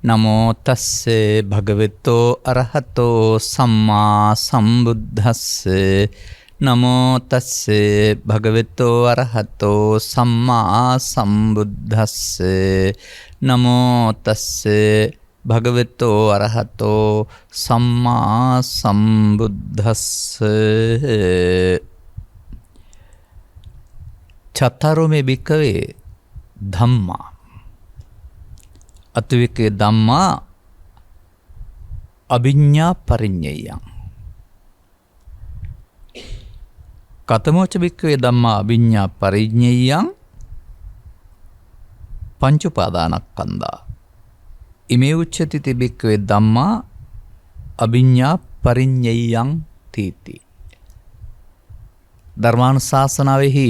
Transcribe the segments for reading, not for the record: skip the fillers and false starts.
නමෝ තස්සේ භගවතෝ අරහතෝ සම්මා සම්බුද්දස්සේ නමෝ තස්සේ භගවතෝ අරහතෝ සම්මා සම්බුද්දස්සේ නමෝ තස්සේ භගවතෝ අරහතෝ සම්මා සම්බුද්දස්සේ චතරෝ මේ භික්ඛවේ ධම්මා අතුවිකේ ධම්මා අභිඤ්ඤා පරිඤ්ඤයං කතමෝච භික්ඛවේ ධම්මා අභිඤ්ඤා පරිඤ්ඤයං පංච උපාදානස්කන්ධා ඉමේ උච්චති තිබික්ඛවේ ධම්මා අභිඤ්ඤා පරිඤ්ඤයං තීති ධර්මානුශාසනාවෙහි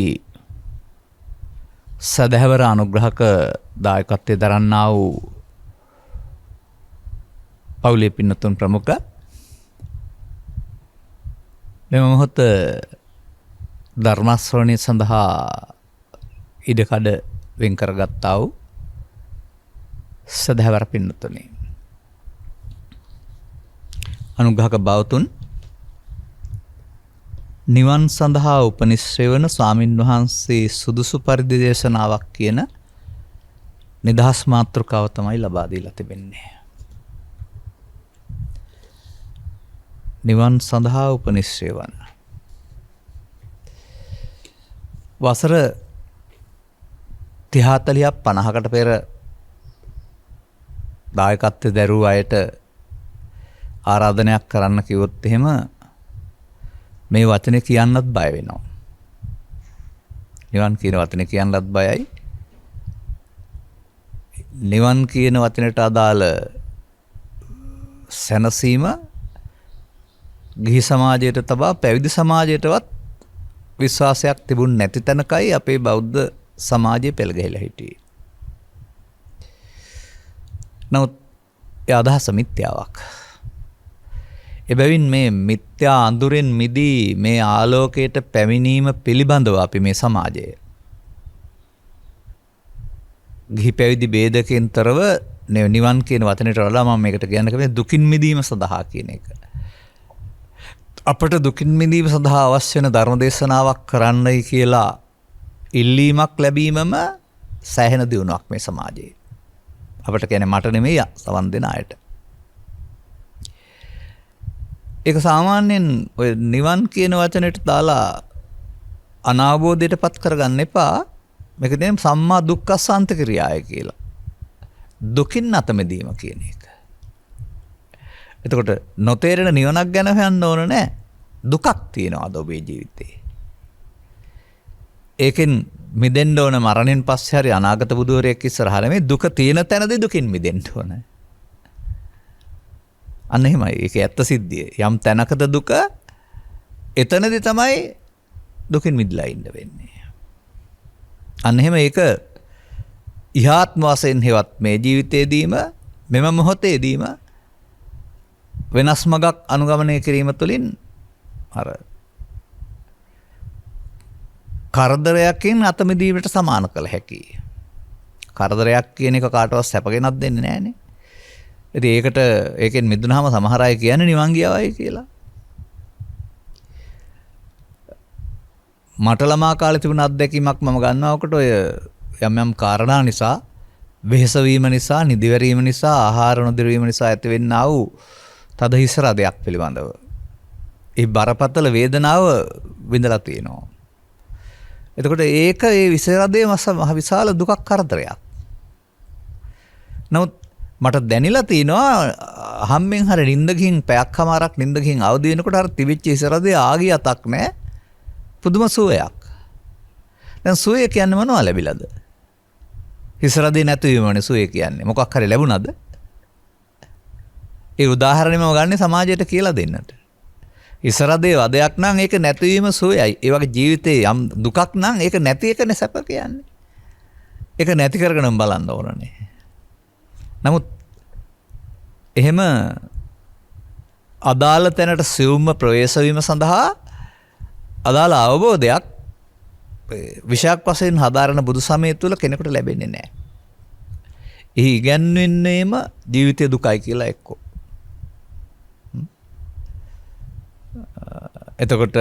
සදහැවර අනුග්‍රහක දායකත්වයේ දරන්නා වූ පවුලේ පින්නතුන් ප්‍රමුඛ මෙම මොහොත ධර්ම ශ්‍රවණය සඳහා ඉඩකඩ වෙන් කරගත්තා වූ සදහැවර පින්නතුනි අනුග්‍රහක බවතුන් නිවන් සඳහා උපනිශ්‍රේ වන ස්වාමින් වහන්සේ සුදුසු පරිදි දේශනාවක් කියන නිදහස් මාතෘකාව තමයි ලබා දීලා තිබෙන්නේ. නිවන් සඳහා උපනිශ්‍රේ වන වසර 30 40ක් 50කට පෙර දායකත්වයේ දරූ අයට ආරාධනයක් කරන්න කිව්වොත් එහෙම මේ වචනේ කියන්නත් බය වෙනවා. නිවන් කියන වචනේ කියන්නත් බයයි. නිවන් කියන වචනට අදාළ සැනසීම ගිහි සමාජයට තබා පැවිදි සමාජයටවත් විශ්වාසයක් තිබුණ නැති තැනකයි අපේ බෞද්ධ සමාජය පෙළ ගැහිලා හිටියේ. නමුත් ඒ අදහස මිත්‍යාවක්. එබැවින් මේ මිත්‍යා අඳුරෙන් මිදී මේ ආලෝකයට පැමිණීම පිළිබඳව අපි මේ සමාජය ගිහි පැවිදි ભેදකෙන් තරව නිවන් කියන වචනයට වඩා මම මේකට කියන්න කැමති දුකින් මිදීම සඳහා කියන එක. අපට දුකින් මිදීම සඳහා අවශ්‍ය වෙන ධර්ම දේශනාවක් කරන්නයි කියලා ඉල්ලීමක් ලැබීමම සෑහෙන දියුණුවක් මේ සමාජයේ. අපට කියන්නේ මට නෙමෙයි සවන් දෙන අයට. ඒක සාමාන්‍යයෙන් ඔය නිවන් කියන වචනයට දාලා අනාවබෝධයට පත් කරගන්න එපා. මේක දෙන්නේ සම්මා දුක්ඛසාන්ත ක්‍රියාය කියලා. දුකින් අත මිදීම කියන එක. එතකොට නොතේරෙන නිවනක් ගැන හොයන්න ඕන නෑ. දුකක් තියෙනවාද ඔබේ ජීවිතේ? ඒකෙන් මිදෙන්න ඕන මරණයෙන් පස්සේ හරි අනාගත බුදුවරයෙක් ඉස්සරහා මේ දුක තියෙන තැනදී දුකින් මිදෙන්න ඕන. අන්න එහෙමයි. ඒක ඇත්ත සිද්ධිය. යම් තැනකද දුක එතනදී තමයි දුකින් මිදලා ඉන්න වෙන්නේ. අන්න එහෙම ඒක ඉහාත්ම වශයෙන් හෙවත් මේ ජීවිතයේදීම මෙම මොහොතේදීම වෙනස් මගක් අනුගමනය කිරීම තුළින් අර කරදරයකින් අත මිදීමට සමාන කළ හැකියි. කරදරයක් කියන එක කාටවත් සැපගෙනක් දෙන්නේ නැහනේ. ඉතින් ඒකෙන් මිදුනහම සමහර අය කියන්නේ නිවන් ගියාවයි කියලා. මට ළමා කාලේ තිබුණ අත්දැකීමක් මම ගන්නවකට ඔය යම් යම් කාරණා නිසා වෙහෙස වීම නිසා නිදිවැරීම නිසා ආහාර නොදිරීම නිසා ඇතිවෙනා වූ තද හිස් රදයක් පිළිබඳව ඒ බරපතල වේදනාව විඳලා තියෙනවා. එතකොට ඒක ඒ විස රදයේ මහ විශාල දුකක් කරදරයක්. නමුත් මට දැනිලා තිනවා හම්බෙන් හරි නිින්ද ගිහින් පැයක්මාරක් නිින්ද ගිහින් අවදි වෙනකොට අර තිබිච්ච ඉසරදේ ආගිය අතක් නැහැ. පුදුම සුවයක්. දැන් සුවය කියන්නේ මොනවද ලැබිලාද? ඉසරදේ නැතිවීමනේ සුවය කියන්නේ. මොකක් හරි ලැබුණාද? ඒ උදාහරණෙම ගන්න සමාජයට කියලා දෙන්නට. ඉසරදේ වදයක් නම් ඒක නැතිවීම සුවයයි. ඒ වගේ ජීවිතේ යම් දුකක් නම් ඒක නැති එකනේ සැප කියන්නේ. ඒක නැති කරගෙන බලන්න ඕනනේ. නමුත් එහෙම අදාළ තැනට සියුම්ම ප්‍රවේශ වීම සඳහා අදාළ අවබෝධයක් විශාක් වශයෙන් හදාරන බුදු සමය තුළ කෙනෙකුට ලැබෙන්නේ නැහැ. එහි ඉගැන්වෙන්නේම ජීවිතය දුකයි කියලා එක්කෝ. එතකොට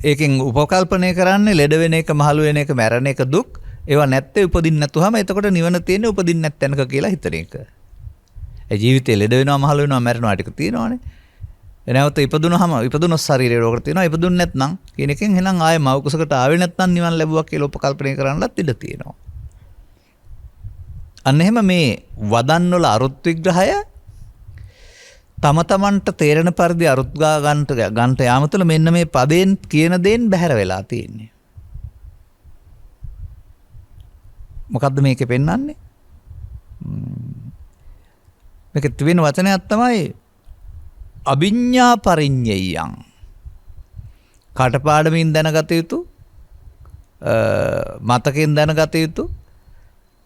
ඒකෙන් උපකල්පනය කරන්නේ ලෙඩ වෙන එක, මහලු වෙන එක, මැරෙන එක දුක්. ඒවා නැත්තේ උපදින්න නැතුවම එතකොට නිවන තියෙන්නේ උපදින්න නැත්නම්ක කියලා හිතන එක. ඒ ජීවිතේ ලෙඩ වෙනවා, මහලු වෙනවා, මැරෙනවා ටික තියෙනවානේ. එනවත ඉපදුනොත් ශරීරේ රෝගකට තියෙනවා. ඉපදුන්නේ නැත්නම් කියන එකෙන් එහෙනම් ආයේ මව කුසකට ආවේ නැත්නම් නිවන් ලැබුවා කියලා උපකල්පනය කරන්නත් ඉඩ තියෙනවා. අන්න එහෙම මේ වදන් වල අරුත් විග්‍රහය තම තමන්ට තේරෙන පරිදි අරුත් ගන්නට යාම තුළ මෙන්න මේ පදයෙන් කියන දේන් බැහැර වෙලා තියෙන්නේ. මොකද්ද මේකේ පෙන්වන්නේ? මේක තිබෙන වචනයක් තමයි අභිඤ්ඤා පරිඤ්ඤයං. කටපාඩමින් දැනගත යුතු, මතකයෙන් දැනගත යුතු,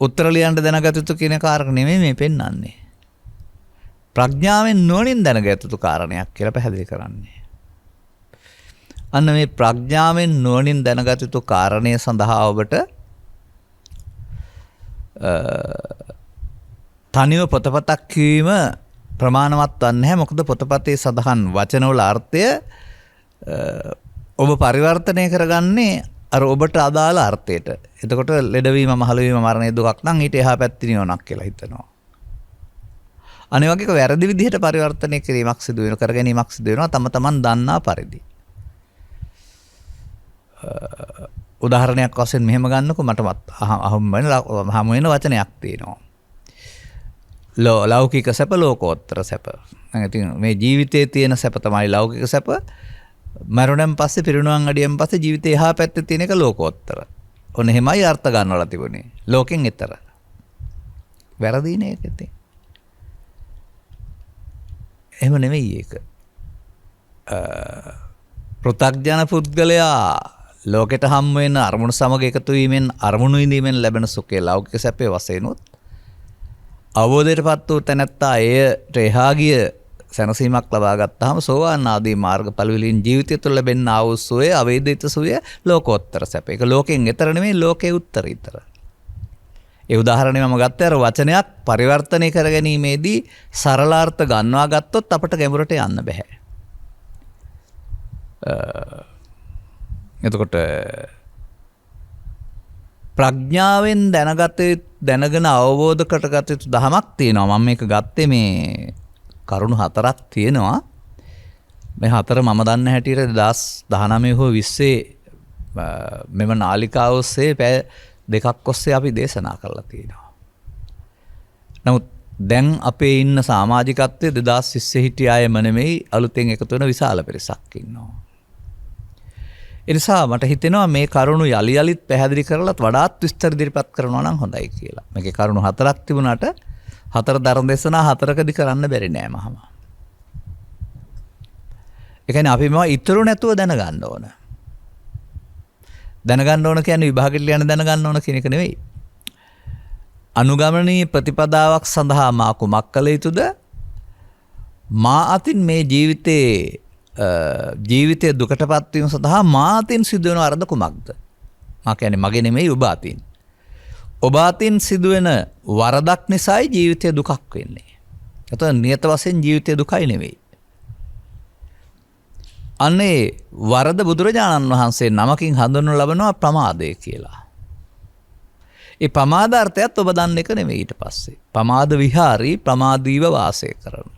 උත්තර ලියන්න දැනගත යුතු කියන කාරණා නෙමෙයි මේ පෙන්වන්නේ. ප්‍රඥාවෙන් නුවණින් දැනගත යුතු කාරණයක් කියලා පැහැදිලි කරන්නේ. අන්න මේ ප්‍රඥාවෙන් නුවණින් දැනගත යුතු කාරණය සඳහා ඔබට තනිව පොතපතක් කියවීම ප්‍රමාණවත් වන්නේ නැහැ. මොකද පොතපතේ සඳහන් වචනවල අර්ථය ඔබ පරිවර්තනය කරගන්නේ අර ඔබට අදාළ අර්ථයට. එතකොට ලෙඩවීම, මහලුවීම, මරණය දුකක් නම් ඊට එහා පැත්තේ නිවනක් කියලා හිතනවා. අනේ වගේ වැරදි විදිහට පරිවර්තනය කිරීමක් සිදු වෙන, කර ගැනීමක් සිදු වෙනවා තම තමන් දන්නා පරිදි. උදාහරණයක් වශයෙන් මෙහෙම ගන්නකො, මට හමු වෙන වචනයක් තියෙනවා. ලෞකික සැප, ලෝකෝත්තර සැප. ඉතින් මේ ජීවිතයේ තියෙන සැප තමයි ලෞකික සැප. මරණයෙන් පස්සේ, පිරිනුවන් අඩියෙන් පස්සේ ජීවිතේ එහා පැත්තේ තියෙන එක ලෝකෝත්තර. ඔන්න එහෙමයි අර්ථ ගන්නවලා තිබුණේ. ලෝකෙන් එතර. වැරදීනේ ඒකෙත්. එහෙම නෙවෙයි ඒක. පෘථග්ජන පුද්ගලයා ලෝකෙට හම් වෙන අරමුණු සමග එකතු වීමෙන්, අරමුණු විඳීමෙන් ලැබෙන සුඛය ලෞකික සැපේ වශයෙන් උත් අවබෝධයටපත් වූ තැනැත්තා එයට එහා ගිය සැනසීමක් ලබා ගත්තාම සෝවාන් ආදී මාර්ගඵල වලින් ජීවිතය තුළ ලැබෙනා වූ සුවය, අවේදිත සුවය ලෝකෝත්තර සැප. ඒක ලෝකෙන් එතර නෙමෙයි, ලෝකේ උත්තරීතර. ඒ උදාහරණය මම ගත්තේ අර වචනයක් පරිවර්තනය කර ගැනීමේදී සරලාර්ථ ගන්නවා ගත්තොත් අපට ගැඹුරට යන්න බෑ. එතකොට ප්‍රඥාවෙන් දැනගෙන අවබෝධ කරගත යුතු දහමක් තියෙනවා. මම මේක ගත්තේ මේ කරුණු 4ක් තියෙනවා. මේ 4 මම දන්න හැටියට 2019 හෝ 20 මෙම නාලිකාව ඔස්සේ පැය 2ක් ඔස්සේ අපි දේශනා කරලා තියෙනවා. නමුත් දැන් අපේ ඉන්න සමාජිකත්වයේ 2020 හිටිය අයම නෙමෙයි, අලුතෙන් එකතු වෙන විශාල පිරිසක් ඉන්නවා. ඒ නිසා මට හිතෙනවා මේ කරුණු යලි යලිත් පැහැදිලි කරලත් වඩාත් විස්තර ඉදිරිපත් කරනවා නම් හොඳයි කියලා. මේකේ කරුණු 4ක් තිබුණාට 4 ධර්ම දේශනා 4කදී කරන්න බැරි නෑ මහම. ඒ කියන්නේ අපි මේවා ඉතුරු නැතුව දැනගන්න ඕන. දැනගන්න ඕන කියන්නේ විභාගෙට යන දැනගන්න ඕන කියන එක නෙවෙයි. අනුගමනීය ප්‍රතිපදාවක් සඳහා මා කුමක් කළ යුතුද? මා අතින් මේ ජීවිතයේ දුකටපත් වීම සඳහා මා අතින් සිදුවන වරද කුමක්ද? මා කියන්නේ මගේ නෙමෙයි, ඔබ අතින්. ඔබ අතින් සිදුවෙන වරදක් නිසායි ජීවිතයේ දුකක් වෙන්නේ. එතකොට නියත වශයෙන් ජීවිතයේ දුකයි නෙවෙයි. අනේ වරද බුදුරජාණන් වහන්සේ නමකින් හඳුන්වනු ලබනවා ප්‍රමාදය කියලා. ඒ ප්‍රමාදාර්ථයත් ඔබ දන්න එක නෙවෙයි. ඊට පස්සේ ප්‍රමාද විහාරී, ප්‍රමාදීව වාසය කරන.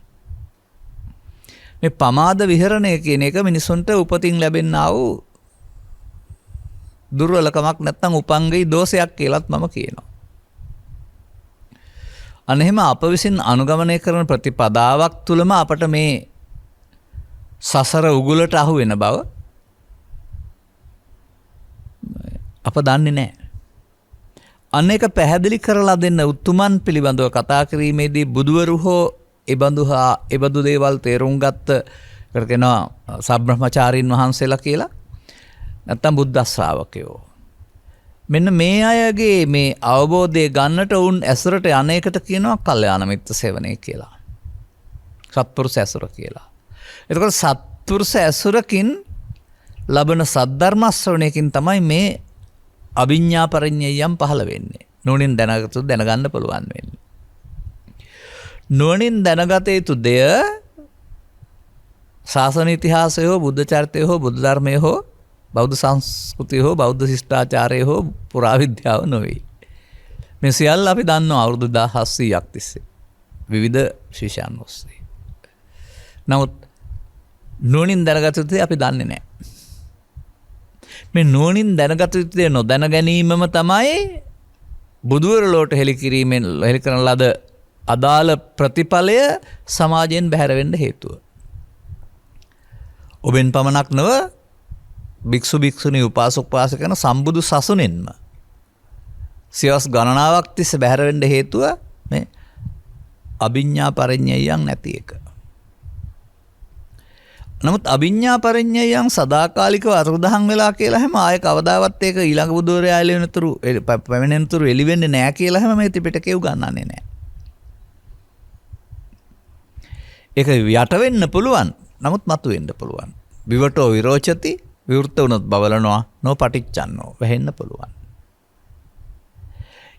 මේ ප්‍රමාද විහරණය කියන එක මිනිසුන්ට උපතින් ලැබෙනා වූ දුර්වලකමක් නැත්නම් උපංගී දෝෂයක් කියලාත් මම කියනවා. අන්න එහෙම අප විසින් අනුගමනය කරන ප්‍රතිපදාවක් තුළම අපට මේ සසර උගුලට අහු වෙන බව අප දන්නේ නැහැ. අන්න එක පැහැදිලි කරලා දෙන්න උතුමන් පිළිබඳව කතා කිරීමේදී බුදුවරු හෝ එබඳු දේවල් තේරුම් ගත්ත කරගෙනවා සබ්‍රහ්මචාරීන් වහන්සේලා කියලා, නැත්තම් බුද්ධ ශ්‍රාවකයෝ. මෙන්න මේ අයගේ මේ අවබෝධය ගන්නට වුන් ඇසුරට අනේකට කියනවා කල්යාණ මිත්‍ර සේවනය කියලා. සත්පුරුෂ ඇසුර කියලා. එතකොට සත්පුරුෂ ඇසුරකින් ලබන සද්ධර්ම ශ්‍රවණයකින් තමයි මේ අභිඤ්ඤා පරිඤ්ඤයම් පහළ වෙන්නේ. නුවණින් දැනගත යුතු දැනගන්න පුළුවන් වෙන්නේ. නුවණින් දැනගත යුතු දෙය ශාසන ඉතිහාසය හෝ බුද්ධ චරිතය හෝ බුද්ධ ධර්මය හෝ බෞද්ධ සංස්කෘතිය හෝ බෞද්ධ ශිෂ්ටාචාරය හෝ පුරාවිද්‍යාව නොවේ. මේ සියල්ල අපි දන්නවා අවුරුදු 1700ක් තිස්සේ විවිධ ශිෂ්‍යයන් ඔස්සේ. නමුත් නුවණින් දැනගත යුතු දේ අපි දන්නේ නැහැ. මේ නුවණින් දැනගත යුතු දේ නොදැන ගැනීමම තමයි බුදුවරලෝට හෙළි කරන ලද අදාළ ප්‍රතිඵලය සමාජයෙන් බැහැර වෙන්න හේතුව. ඔබෙන් පමණක් නොව භික්ෂු භික්ෂුණී උපාසක උපාසිකයන් සම්බුදු සසුනෙන්ම සියවස් ගණනාවක් තිස්සේ බැහැර වෙන්න හේතුව මේ අභිඥා පරිඤ්ඤයයන් නැති එක. නමුත් අභිඥා පරිඤ්ඤයයන් සදාකාලිකව අතුරුදහන් වෙලා කියලා හැම ආය කවදාවත් ඒක ඊළඟ බුදුරයා එළවෙනතුරු පැමිණෙනතුරු එළි වෙන්නේ නැහැ කියලා හැම මේ ත්‍රිපිටකේ උගන්වන්නේ නැහැ. ඒක යට වෙන්න පුළුවන්. නමුත් මතු වෙන්න පුළුවන්. විවටෝ විරෝචති විවෘත වුණොත් බවලනවා නොපටිච්චන්නෝ වෙහෙන්න පුළුවන්.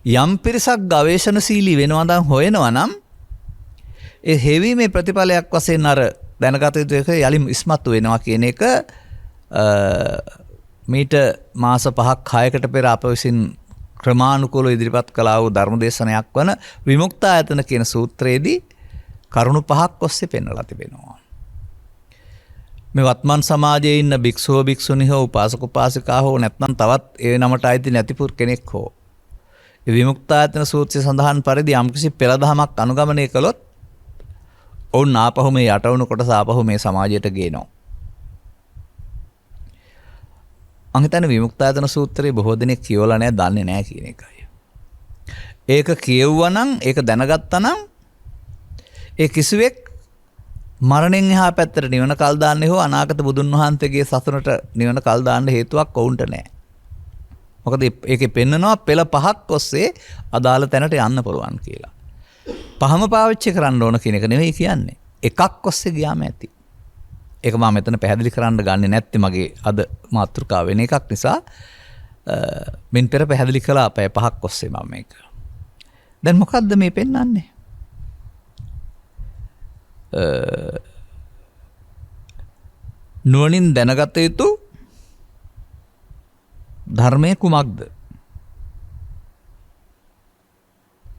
යම් පිරිසක් ගවේෂණශීලී වෙනවා නම් හොයනවා නම් ඒ හේවීමේ ප්‍රතිඵලයක් වශයෙන් අර දැනගත යුතු එක යලි ඉස්මතු වෙනවා කියන එක මීට මාස 5ක් 6කට පෙර අප විසින් ක්‍රමානුකූලව ඉදිරිපත් කළා වූ ධර්මදේශනයක් වන විමුක්තායතන කියන සූත්‍රයේදී කරුණු 5ක් ඔස්සේ පෙන්වලා තිබෙනවා. මේ වත්මන් සමාජයේ ඉන්න භික්ෂුව භික්ෂුණී හෝ උපාසක උපාසිකා හෝ නැත්නම් තවත් ඒ නමට අයිති නැතිපුර කෙනෙක් හෝ ඒ විමුක්තායතන සූත්‍රයේ සඳහන් පරිදි යම්කිසි පෙළදහමක් අනුගමනය කළොත් ඔවුන් ආපහු මේ යටවුණු කොටස ආපහු මේ සමාජයට ගේනවා. මම හිතන්නේ විමුක්තායතන සූත්‍රයේ බොහෝ දෙනෙක් කියවලා නැහැ, දන්නේ නැහැ කියන එකයි. ඒක කියවුවා නම්, ඒක දැනගත්තා නම් ඒ කිසිවෙක් මරණයෙන් එහා පැත්තට නිවන කල් දාන්නේ හෝ අනාගත බුදුන් වහන්සේගේ සසුනට නිවන කල් දාන්න හේතුවක් ඔවුන්ට නැහැ. මොකද ඒකේ පෙන්නනවා පෙළ 5ක් ඔස්සේ අදාළ තැනට යන්න පුළුවන් කියලා. පහම පාවිච්චි කරන්න ඕන කියන එක නෙවෙයි කියන්නේ. එකක් ඔස්සේ ගියාම ඇති. ඒක මම මෙතන පැහැදිලි කරන්න ගන්නෙ නැත්තේ මගේ අද මාතෘකාව වෙන එකක් නිසා මින් පෙර පැහැදිලි කළා පැය 5ක් ඔස්සේ මම මේක. දැන් මොකද්ද මේ පෙන්වන්නේ? නුවණින් දැනගත යුතු ධර්මයේ කුමක්ද?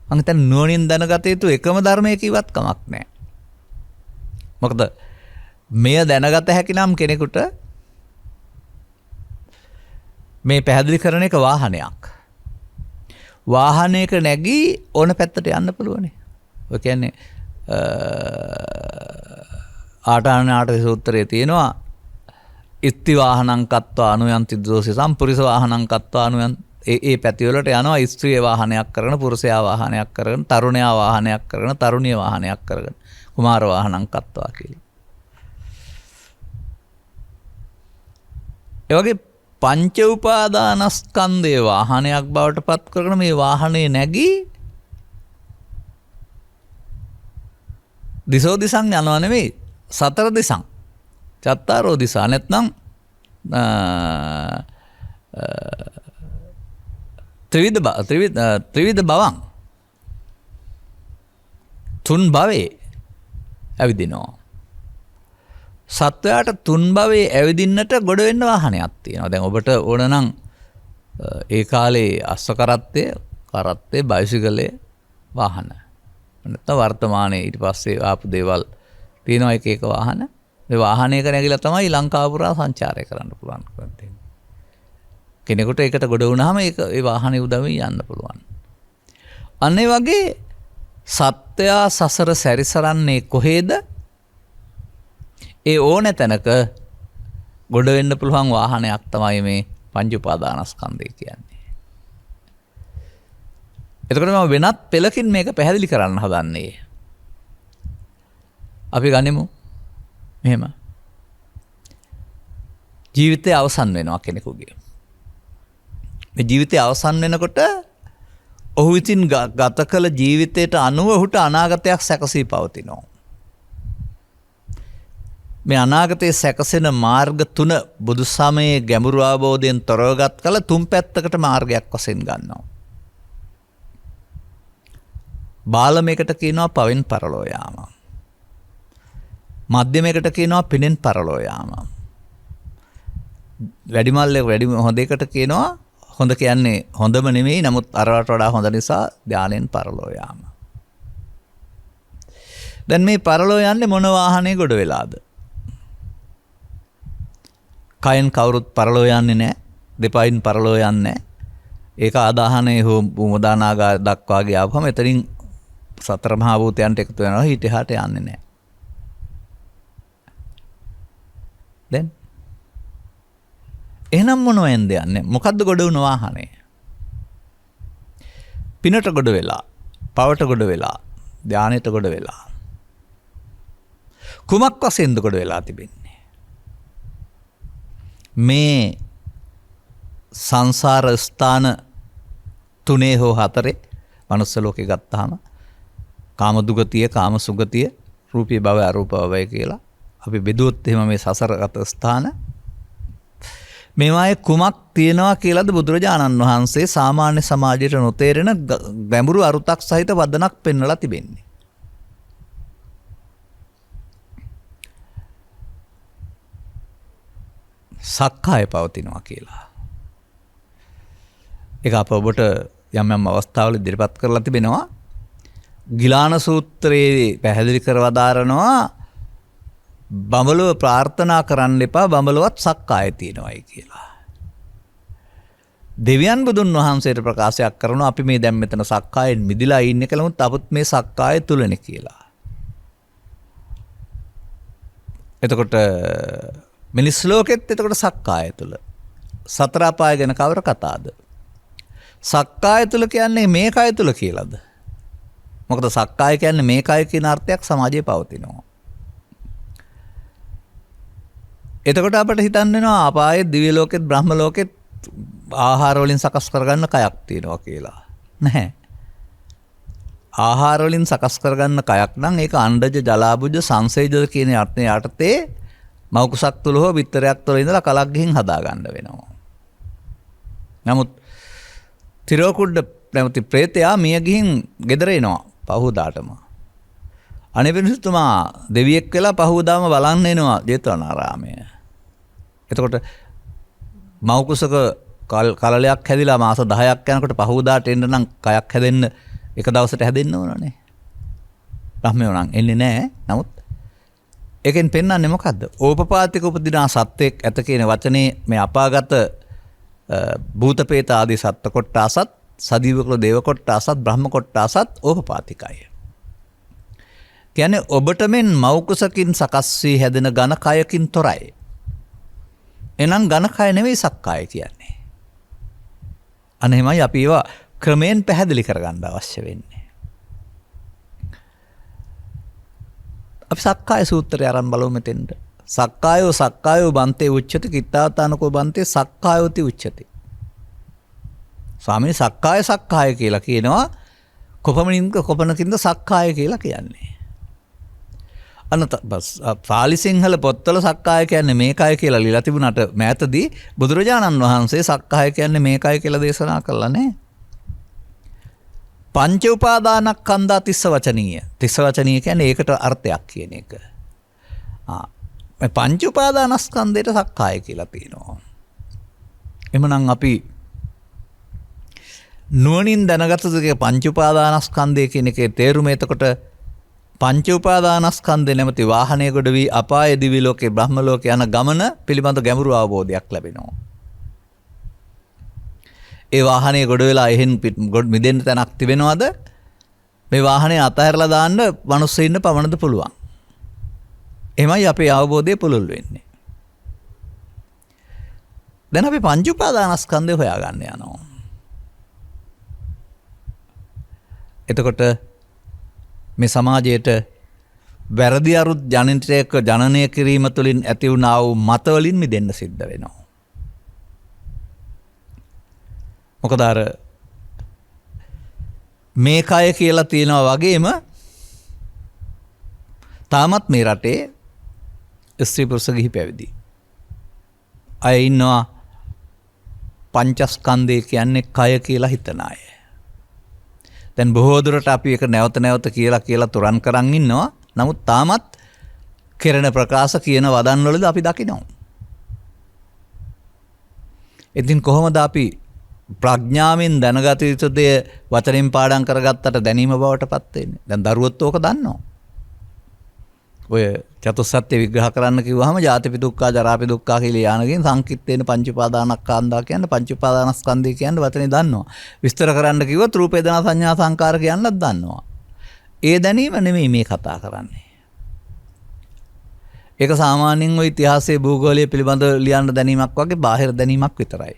අන්තන් නුවණින් දැනගත යුතු එකම ධර්මයේ කිව්වත් කමක් නැහැ. මොකද මෙය දැනගත හැකි නම් කෙනෙකුට මේ පැහැදිලි කරන එක වාහනයක්. වාහනයක නැගී ඕන පැත්තට යන්න පුළුවන්. ඔය කියන්නේ ආටානාට සූත්‍රයේ තියෙනවා ඉත්ති වාහනං කତ୍වා අනුයන්ති දෝසි සම්පුරිස වාහනං කତ୍වා අනුයන් ඒ පැතිවලට යනවා ස්ත්‍රිය වාහනයක් කරගෙන පුරුෂයා වාහනයක් කරගෙන තරුණයා වාහනයක් කරගෙන තරුණිය වාහනයක් කරගෙන කුමාර වාහනං කତ୍වා කියලා. ඒ වගේ පංච උපාදානස්කන්ධයේ වාහනයක් බවට පත් කරගෙන මේ වාහනේ නැගී දිසෝ දිසං යනවා නෙවෙයි සතර දිසං චත්තාරෝ දිසා නැත්නම් ත්‍රිවිධ භවං තුන් භවයේ ඇවිදිනවා. සත්වයාට තුන් භවයේ ඇවිදින්නට ගොඩ වෙන්න වාහනයක් තියෙනවා. දැන් ඔබට ඕන නම් ඒ කාලේ අස්ස කරත්තේ බයිසිකලේ වාහන. නැත්නම් වර්තමානයේ ඊට පස්සේ ආපු දේවල් තියෙනවා එක එක වාහන. මේ වාහනයක නැගිලා තමයි ලංකාව පුරා සංචාරය කරන්න පුළුවන් කරන්නේ. කෙනෙකුට ඒකට ගොඩ වුණාම ඒ වාහනේ උදවින් යන්න පුළුවන්. අන්න ඒ වගේ සත්වයා සසර සැරිසරන්නේ කොහේද? ඒ ඕන තැනක ගොඩ වෙන්න පුළුවන් වාහනයක් තමයි මේ පංච උපාදානස්කන්ධය කියන්නේ. එතකොට මම වෙනත් පෙළකින් මේක පැහැදිලි කරන්න හදන්නේ. අපි ගනිමු මෙහෙම. ජීවිතය අවසන් වෙනවා කෙනෙකුගේ. මේ ජීවිතය අවසන් වෙනකොට ඔහු විසින් ගත කළ ජීවිතයට අනුව ඔහුට අනාගතයක් සැකසී පවතිනවා. මේ අනාගතයේ සැකසෙන මාර්ග තුන බුදු සමයේ ගැඹුරු අවබෝධයෙන් තොරවගත් කල තුන් පැත්තකට මාර්ගයක් වශයෙන් ගන්නවා. බාලමයකට කියනවා පවෙන් පරලෝ යාම. මධ්‍යමයකට කියනවා පිනෙන් පරලෝ යාම. වැඩිමල්ලේ වැඩි හොඳයකට කියනවා හොඳ කියන්නේ හොඳම නෙමෙයි නමුත් අරවට වඩා හොඳ නිසා ධානයෙන් පරලෝ යාම. දැන් මේ පරලෝ යන්නේ මොන වාහනේ ගොඩ වෙලාද? කයෙන් කවුරුත් පරලෝ යන්නේ නැහැ. දෙපයින් පරලෝ යන්නේ නැහැ. ඒක ආදාහනේ හෝ මුදානාගාර දක්වා ගියාම එතනින් සතර මහා භූතයන්ට එකතු වෙනවා හිත එහාට යන්නේ නැහැ. දැන් එහෙනම් මොනවෙන්ද යන්නේ? මොකද්ද ගොඩ වුණ වාහනේ? පිනට ගොඩ වෙලා, පවට ගොඩ වෙලා, ධානයට ගොඩ වෙලා. කුමක් වශයෙන්ද ගොඩ වෙලා තිබෙන්නේ? මේ සංසාර ස්ථාන 3 හෝ 4 මනුස්ස ලෝකේ ගත්තාම කාම දුගතිය, කාම සුගතිය, රූපී භවය, අරූප භවය කියලා අපි බෙදුවොත් එහෙම මේ සසරගත ස්ථාන මේවායේ කුමක් තියෙනවා කියලාද බුදුරජාණන් වහන්සේ සාමාන්‍ය සමාජයට නොතේරෙන ගැඹුරු අරුතක් සහිත වදනක් පෙන්වලා තිබෙන්නේ. සක්කාය පවතිනවා කියලා. ඒක අප ඔබට යම් යම් අවස්ථාවල ඉදිරිපත් කරලා තිබෙනවා. ගිලාන සූත්‍රයේ පැහැදිලි කරවදාරනවා බඹලව ප්‍රාර්ථනා කරන්න එපා බඹලවත් සක්කාය තියෙනවායි කියලා. දෙවියන් බුදුන් වහන්සේට ප්‍රකාශයක් කරනවා අපි මේ දැන් මෙතන සක්කායෙන් මිදිලා ඉන්නේ කියලා මුත් අපුත් මේ සක්කාය තුලනේ කියලා. එතකොට මිනිස් ලෝකෙත් එතකොට සක්කාය තුල. සතර අපාය ගැන කවර කතාවද? සක්කාය තුල කියන්නේ මේ කය තුල කියලාද? මොකද සක්කාය කියන්නේ මේ කය කියන අර්ථයක් සමාජයේ පවතිනවා. එතකොට අපිට හිතන්න වෙනවා අපායේ දිව්‍ය ලෝකෙත් බ්‍රහ්ම ලෝකෙත් ආහාර වලින් සකස් කරගන්න කයක් තියෙනවා කියලා. නැහැ. ආහාර වලින් සකස් කරගන්න කයක් නම් ඒක අණ්ඩජ ජලාබුජ සංසේජද කියන අර්ථය යටතේ මෞකුසක් තුල හෝ බිත්තරයක් තුල ඉඳලා කලක් ගිහින් හදා ගන්න වෙනවා. නමුත් තිරෝකුඩ නැමැති ප්‍රේතයා මිය ගිහින් ගෙදර එනවා පහුදාටම. අනිපිනිසුතුමා දෙවියෙක් වෙලා පහුදාම බලන්න එනවා ජේතවනාරාමය. එතකොට මෞකුසක කලලයක් හැදිලා මාස 10ක් යනකොට පහුදාට එන්න නම් කයක් හැදෙන්න එක දවසට හැදෙන්න ඕනනේ. බ්‍රහ්මයෝ නම් එන්නේ නැහැ. නමුත් ඒකෙන් පෙන්වන්නේ මොකද්ද? ඕපපාතික උපදිනා සත්‍යෙක් ඇත කියන වචනේ මේ අපාගත භූත ප්‍රේත ආදී සත්ත්ව කොට්ටාසත් සදීවකල දේව කොට්ටාසත් බ්‍රහ්ම කොට්ටාසත් ඕපපාතිකයි. කියන්නේ ඔබට මෙන් මෞකුසකින් සකස් වී හැදෙන ඝන කයකින් තොරයි. එනම් ඝන කය නෙවෙයි සක්කාය කියන්නේ. අනේමයි අපි ඒවා ක්‍රමයෙන් පැහැදිලි කරගන්න අවශ්‍ය වෙන්නේ. අපි සක්කාය සූත්‍රය අරන් බලමු මෙතෙන්ට. සක්කායෝ බන්තේ උච්චති කිත්තාවතානකෝ බන්තේ සක්කායෝති උච්චති. ස්වාමීනි සක්කාය කියලා කියනවා කොපමණකින්ද සක්කාය කියලා කියන්නේ. පාලි සිංහල පොත්වල සක්කාය කියන්නේ මේකයි කියලා ලියලා තිබුණාට මෑතදී බුදුරජාණන් වහන්සේ සක්කාය කියන්නේ මේකයි කියලා දේශනා කළා නේ. පංච උපාදානස්කන්ධා තිස්ස වචනීය. තිස්ස වචනීය කියන්නේ ඒකට අර්ථයක් කියන එක. මේ පංච උපාදානස්කන්ධයට සක්කාය කියලා තියෙනවා. එමනම් අපි නුවණින් දැනගත යුතු පංච උපාදානස්කන්ධය කියන එකේ තේරුම එතකොට පංච උපාදානස්කන්ධය නැමැති වාහනය ගොඩ වී අපාය දිවි ලෝකේ බ්‍රහ්ම ලෝකේ යන ගමන පිළිබඳ ගැඹුරු අවබෝධයක් ලැබෙනවා. ඒ වාහනේ ගොඩ වෙලා එහෙන් මිදෙන්න තැනක් තිබෙනවද? මේ වාහනේ අතහැරලා දාන්න මිනිස්සු ඉන්න පමණද පුළුවන්. එහෙමයි අපේ අවබෝධය පුළුල් වෙන්නේ. දැන් අපි පංච උපාදානස්කන්ධය හොයාගන්න යනවා. එතකොට මේ සමාජයට වැරදි අරුත් ජනිතයක ජනනය කිරීම තුළින් ඇති වුණා වූ මතවලින් මිදෙන්න සිද්ධ වෙනවා. මොකද අර මේ කය කියලා තියෙනවා වගේම තාමත් මේ රටේ ස්ත්‍රී පුරුෂ ගිහි පැවිදි අය ඉන්නවා පංචස්කන්ධය කියන්නේ කය කියලා හිතන අය. දැන් බොහෝ දුරට අපි ඒක නැවත නැවත කියලා තුරන් කරන් ඉන්නවා. නමුත් තාමත් කෙරෙන ප්‍රකාශ කියන වදන් වලද අපි දකිනවා. ඉතින් කොහොමද අපි ප්‍රඥාවෙන් දැනගත යුතු දේ වචනෙන් පාඩම් කරගත්තට දැනීම බවට පත් වෙන්නේ? දැන් දරුවොත් ඕක දන්නවා. ඔය චතුස්සත්‍ය විග්‍රහ කරන්න කිව්වහම ජාතිපි දුක්ඛ ජරාපි දුක්ඛ කියලා යනකින් සංකිට්ඨේන පංච උපාදානස්කන්ධා කියන්නේ පංච උපාදානස්කන්ධය කියන්නේ වචනේ දන්නවා. විස්තර කරන්න කිව්වොත් රූප වේදනා සංඥා සංකාර කියන්නත් දන්නවා. ඒ දැනීම නෙමෙයි මේ කතා කරන්නේ. ඒක සාමාන්‍යයෙන් ওই ඉතිහාසයේ භූගෝලයේ පිළිබඳ ලියන්න දැනීමක් වගේ බාහිර දැනීමක් විතරයි.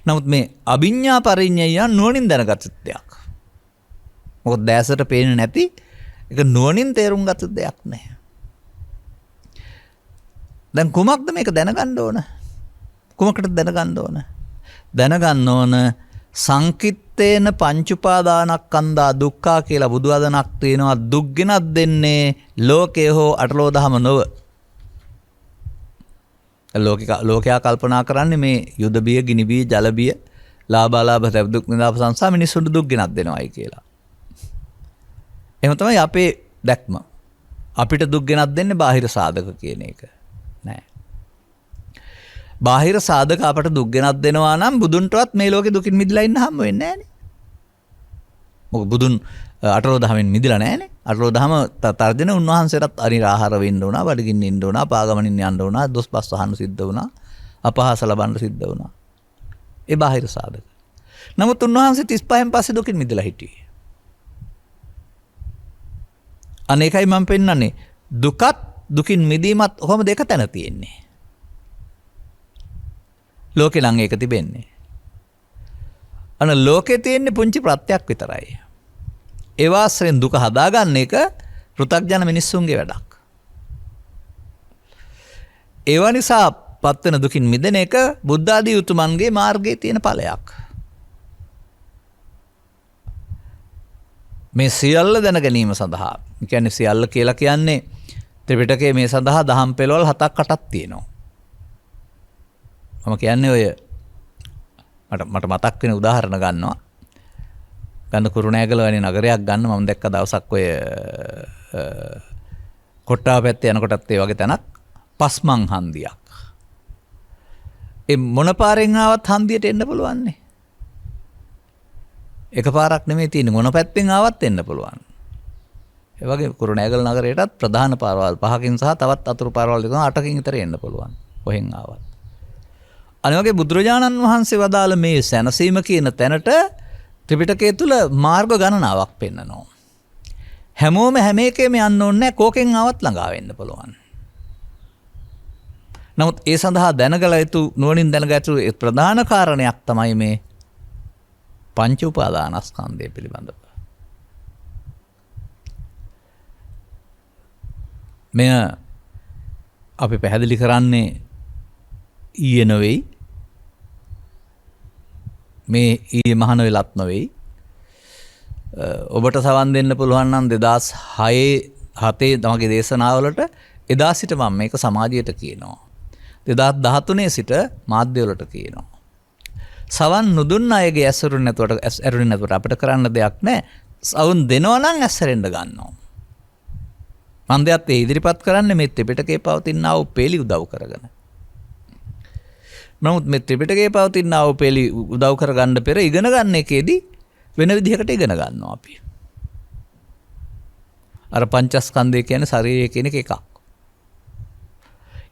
නමුත් මේ අභිඥා පරිඤ්ඤය නුවණින් දැනගත් දෙයක්. මොකද දැසට පේන්නේ නැති ඒක නුවණින් තේරුම් ගත දෙයක් නෑ. දැන් කුමක්ද මේක දැනගන්න ඕන? කුමකටද දැනගන්න ඕන? දැනගන්න ඕන සංකිට්ඨේන පංච උපාදානස්කන්ධා දුක්ඛා කියලා බුදුවදනක් තියෙනවා. දුක් ගෙනත් දෙන්නේ ලෝකේ හෝ අටලෝ දහම නොව. ලෝකයා කල්පනා කරන්නේ මේ යුද බිය, ගිනි බිය, ජල බිය, ලාභාලාභ සැප දුක් නිදාප සංසාර මිනිස්සුන්ට දුක් ගෙනත් දෙනවායි කියලා. එහෙම තමයි අපේ දැක්ම. අපිට දුක් ගෙනත් දෙන්නේ බාහිර සාධක කියන එක නෑ. බාහිර සාධක අපට දුක් ගෙනත් දෙනවා නම් බුදුන්ටවත් මේ ලෝකේ දුකින් මිදලා ඉන්න හම්බ වෙන්නේ නෑනේ. මොකද බුදුන් අටලෝ දහමෙන් මිදලා නෑනේ. අටලෝ දහම තර්ජන උන්වහන්සේටත් අනිරාහාර වෙන්න උනා, බඩගින්න ඉන්න උනා, පාගමනින් යන්න උනා, දොස්පස් වහන්න සිද්ධ වුණා, අපහාස ලබන්න සිද්ධ වුණා. ඒ බාහිර සාධක. නමුත් උන්වහන්සේ 35න් පස්සේ දුකින් මිදලා හිටියේ. අනේකයි මම පෙන්නන්නේ දුකත් දුකින් මිදීමත් කොහොමද දෙක තැන තියෙන්නේ. ලෝකේ නම් ඒක තිබෙන්නේ. අන ලෝකේ තියෙන්නේ පුංචි ප්‍රත්‍යක් විතරයි. ඒ වාසයෙන් දුක හදාගන්න එක පෘථග්ජන මිනිස්සුන්ගේ වැඩක්. ඒව නිසා පත්වන දුකින් මිදෙන එක බුද්ධ ආදී උතුමන්ගේ මාර්ගයේ තියෙන ඵලයක්. මේ සියල්ල දැන ගැනීම සඳහා, කියන්නේ සියල්ල කියලා කියන්නේ ත්‍රිපිටකයේ මේ සඳහා දහම් පෙළවල් 7ක් 8ක් තියෙනවා. මම කියන්නේ ඔය මට මතක් වෙන උදාහරණ ගන්නවා. ගන්න කුරුණෑගල වැනි නගරයක් ගන්න මම දැක්ක දවසක් ඔය කොට්ටාව පැත්තේ යනකොටත් ඒ වගේ තැනක් පස්මන් හන්දියක්. ඒ මොන පාරෙන් ආවත් හන්දියට එන්න පුළුවන් නේ. එකපාරක් නෙමෙයි තියෙන්නේ, මොන පැත්තෙන් ආවත් එන්න පුළුවන්. ඒ වගේ කුරුණෑගල නගරයටත් ප්‍රධාන පාරවල් 5කින් සහ තවත් අතුරු පාරවල් දෙකකින් 8කින් විතර එන්න පුළුවන්. කොහෙන් ආවත්. අනිත් වගේ බුදුරජාණන් වහන්සේ වදාළ මේ සැනසීම කියන තැනට ත්‍රිපිටකය තුල මාර්ග ගණනාවක් පෙන්නනවා. හැමෝම හැම එකෙම යන්න ඕනේ නැහැ, කෝකෙන් ආවත් ළඟා වෙන්න පුළුවන්. නමුත් ඒ සඳහා දැනගල යුතු, නුවණින් දැනගත යුතු ප්‍රධාන කාරණයක් තමයි මේ පංච උපාදානස්කන්ධය පිළිබඳව. මෙය අපි පැහැදිලි කරන්නේ ඊයේ නෙවෙයි, මේ ඊයේ මහන වෙලත් නෙවෙයි. ඔබට සවන් දෙන්න පුළුවන් නම් 2006 තමගේ දේශනාවලට එදා සිට මම මේක සමාජයට කියනවා. 2013 සිට මාධ්‍යවලට කියනවා. සවන් නොදුන්න අයගේ ඇසුරුනේ නැතුවට අපිට කරන්න දෙයක් නැහැ. සවන් දෙනවා නම් ඇස්සරෙන්න ගන්නවා. මම දෙයත් ඒ ඉදිරිපත් කරන්නේ මේ ත්‍රිපිටකයේ පවතින ආ උපේලි උදව් කරගෙන. නමුත් මේ ත්‍රිපිටකයේ පවතින ආ උපේලි උදව් කරගන්න පෙර ඉගෙන ගන්න එකේදී වෙන විදිහකට ඉගෙන ගන්නවා අපි. අර පංචස්කන්ධය කියන්නේ ශරීරය කියන එකක්.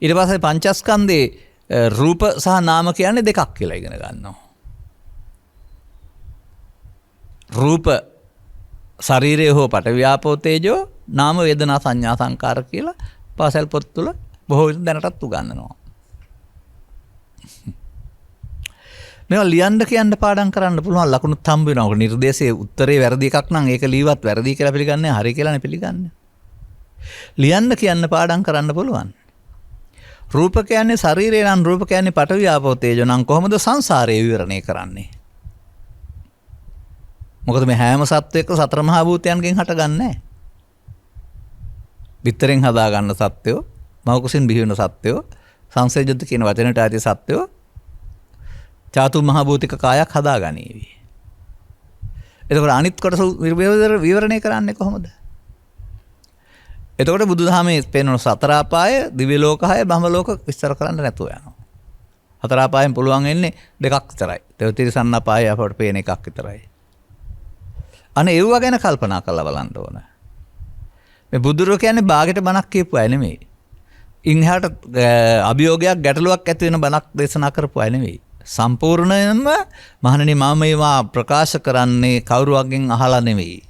ඊට පස්සේ පංචස්කන්ධේ රූප සහ නාම කියන්නේ දෙකක් කියලා ඉගෙන ගන්නවා. රූප ශරීරය හෝ පඨවි ආපෝ තේජෝ, නාම වේදනා සංඥා සංකාර කියලා පාසල් පොත් තුල බොහෝ විට දැනටත් උගන්වනවා. මේවා ලියන්න කියන්න පාඩම් කරන්න පුළුවන්, ලකුණුත් හම්බ වෙනවා. ඔක නිර්දේශයේ උත්තරේ වැරදි එකක් නම් ඒක ලීවත් වැරදි කියලා පිළිගන්නේ, හරි කියලානේ පිළිගන්නේ. ලියන්න කියන්න පාඩම් කරන්න පුළුවන්. රූප කියන්නේ ශරීරය නම්, රූප කියන්නේ පඨවි ආපෝ තේජෝ නම් කොහොමද සංසාරය විවරණය කරන්නේ? මොකද මේ හැම සත්වයක සතර මහා භූතයන්ගෙන් හටගන්නේ නැහැ. විතරෙන් හදා ගන්න සත්වයෝ, මව කුසින් බිහි වෙන සත්වයෝ, සංසේජිත කියන වචනට ඇති සත්වයෝ චාතු මහා භූතික කායක් හදාගනීවි. එතකොට අනිත් කොටස විවරණය කරන්නේ කොහොමද? එතකොට බුදුදහමේ පෙන්වන සතර අපාය, දිව්‍ය ලෝක 6, බ්‍රහ්ම ලෝක විස්තර කරන්න නැතුව යනවා. හතර අපායෙන් පුළුවන් වෙන්නේ දෙකක් විතරයි. තිරිසන් අපාය අපට පේන එකක් විතරයි. අනේ ඒව ගැන කල්පනා කරලා බලන්න ඕන. මේ බුදුරෝ කියන්නේ බාගෙට බණක් කියපු අය නෙමෙයි. ඉන්හාට අභියෝගයක් ගැටලුවක් ඇති වෙන බණක් දේශනා කරපු අය නෙමෙයි. සම්පූර්ණයෙන්ම මහණෙනි මම මේවා ප්‍රකාශ කරන්නේ කවුරුවක්ගෙන් අහලා නෙමෙයි.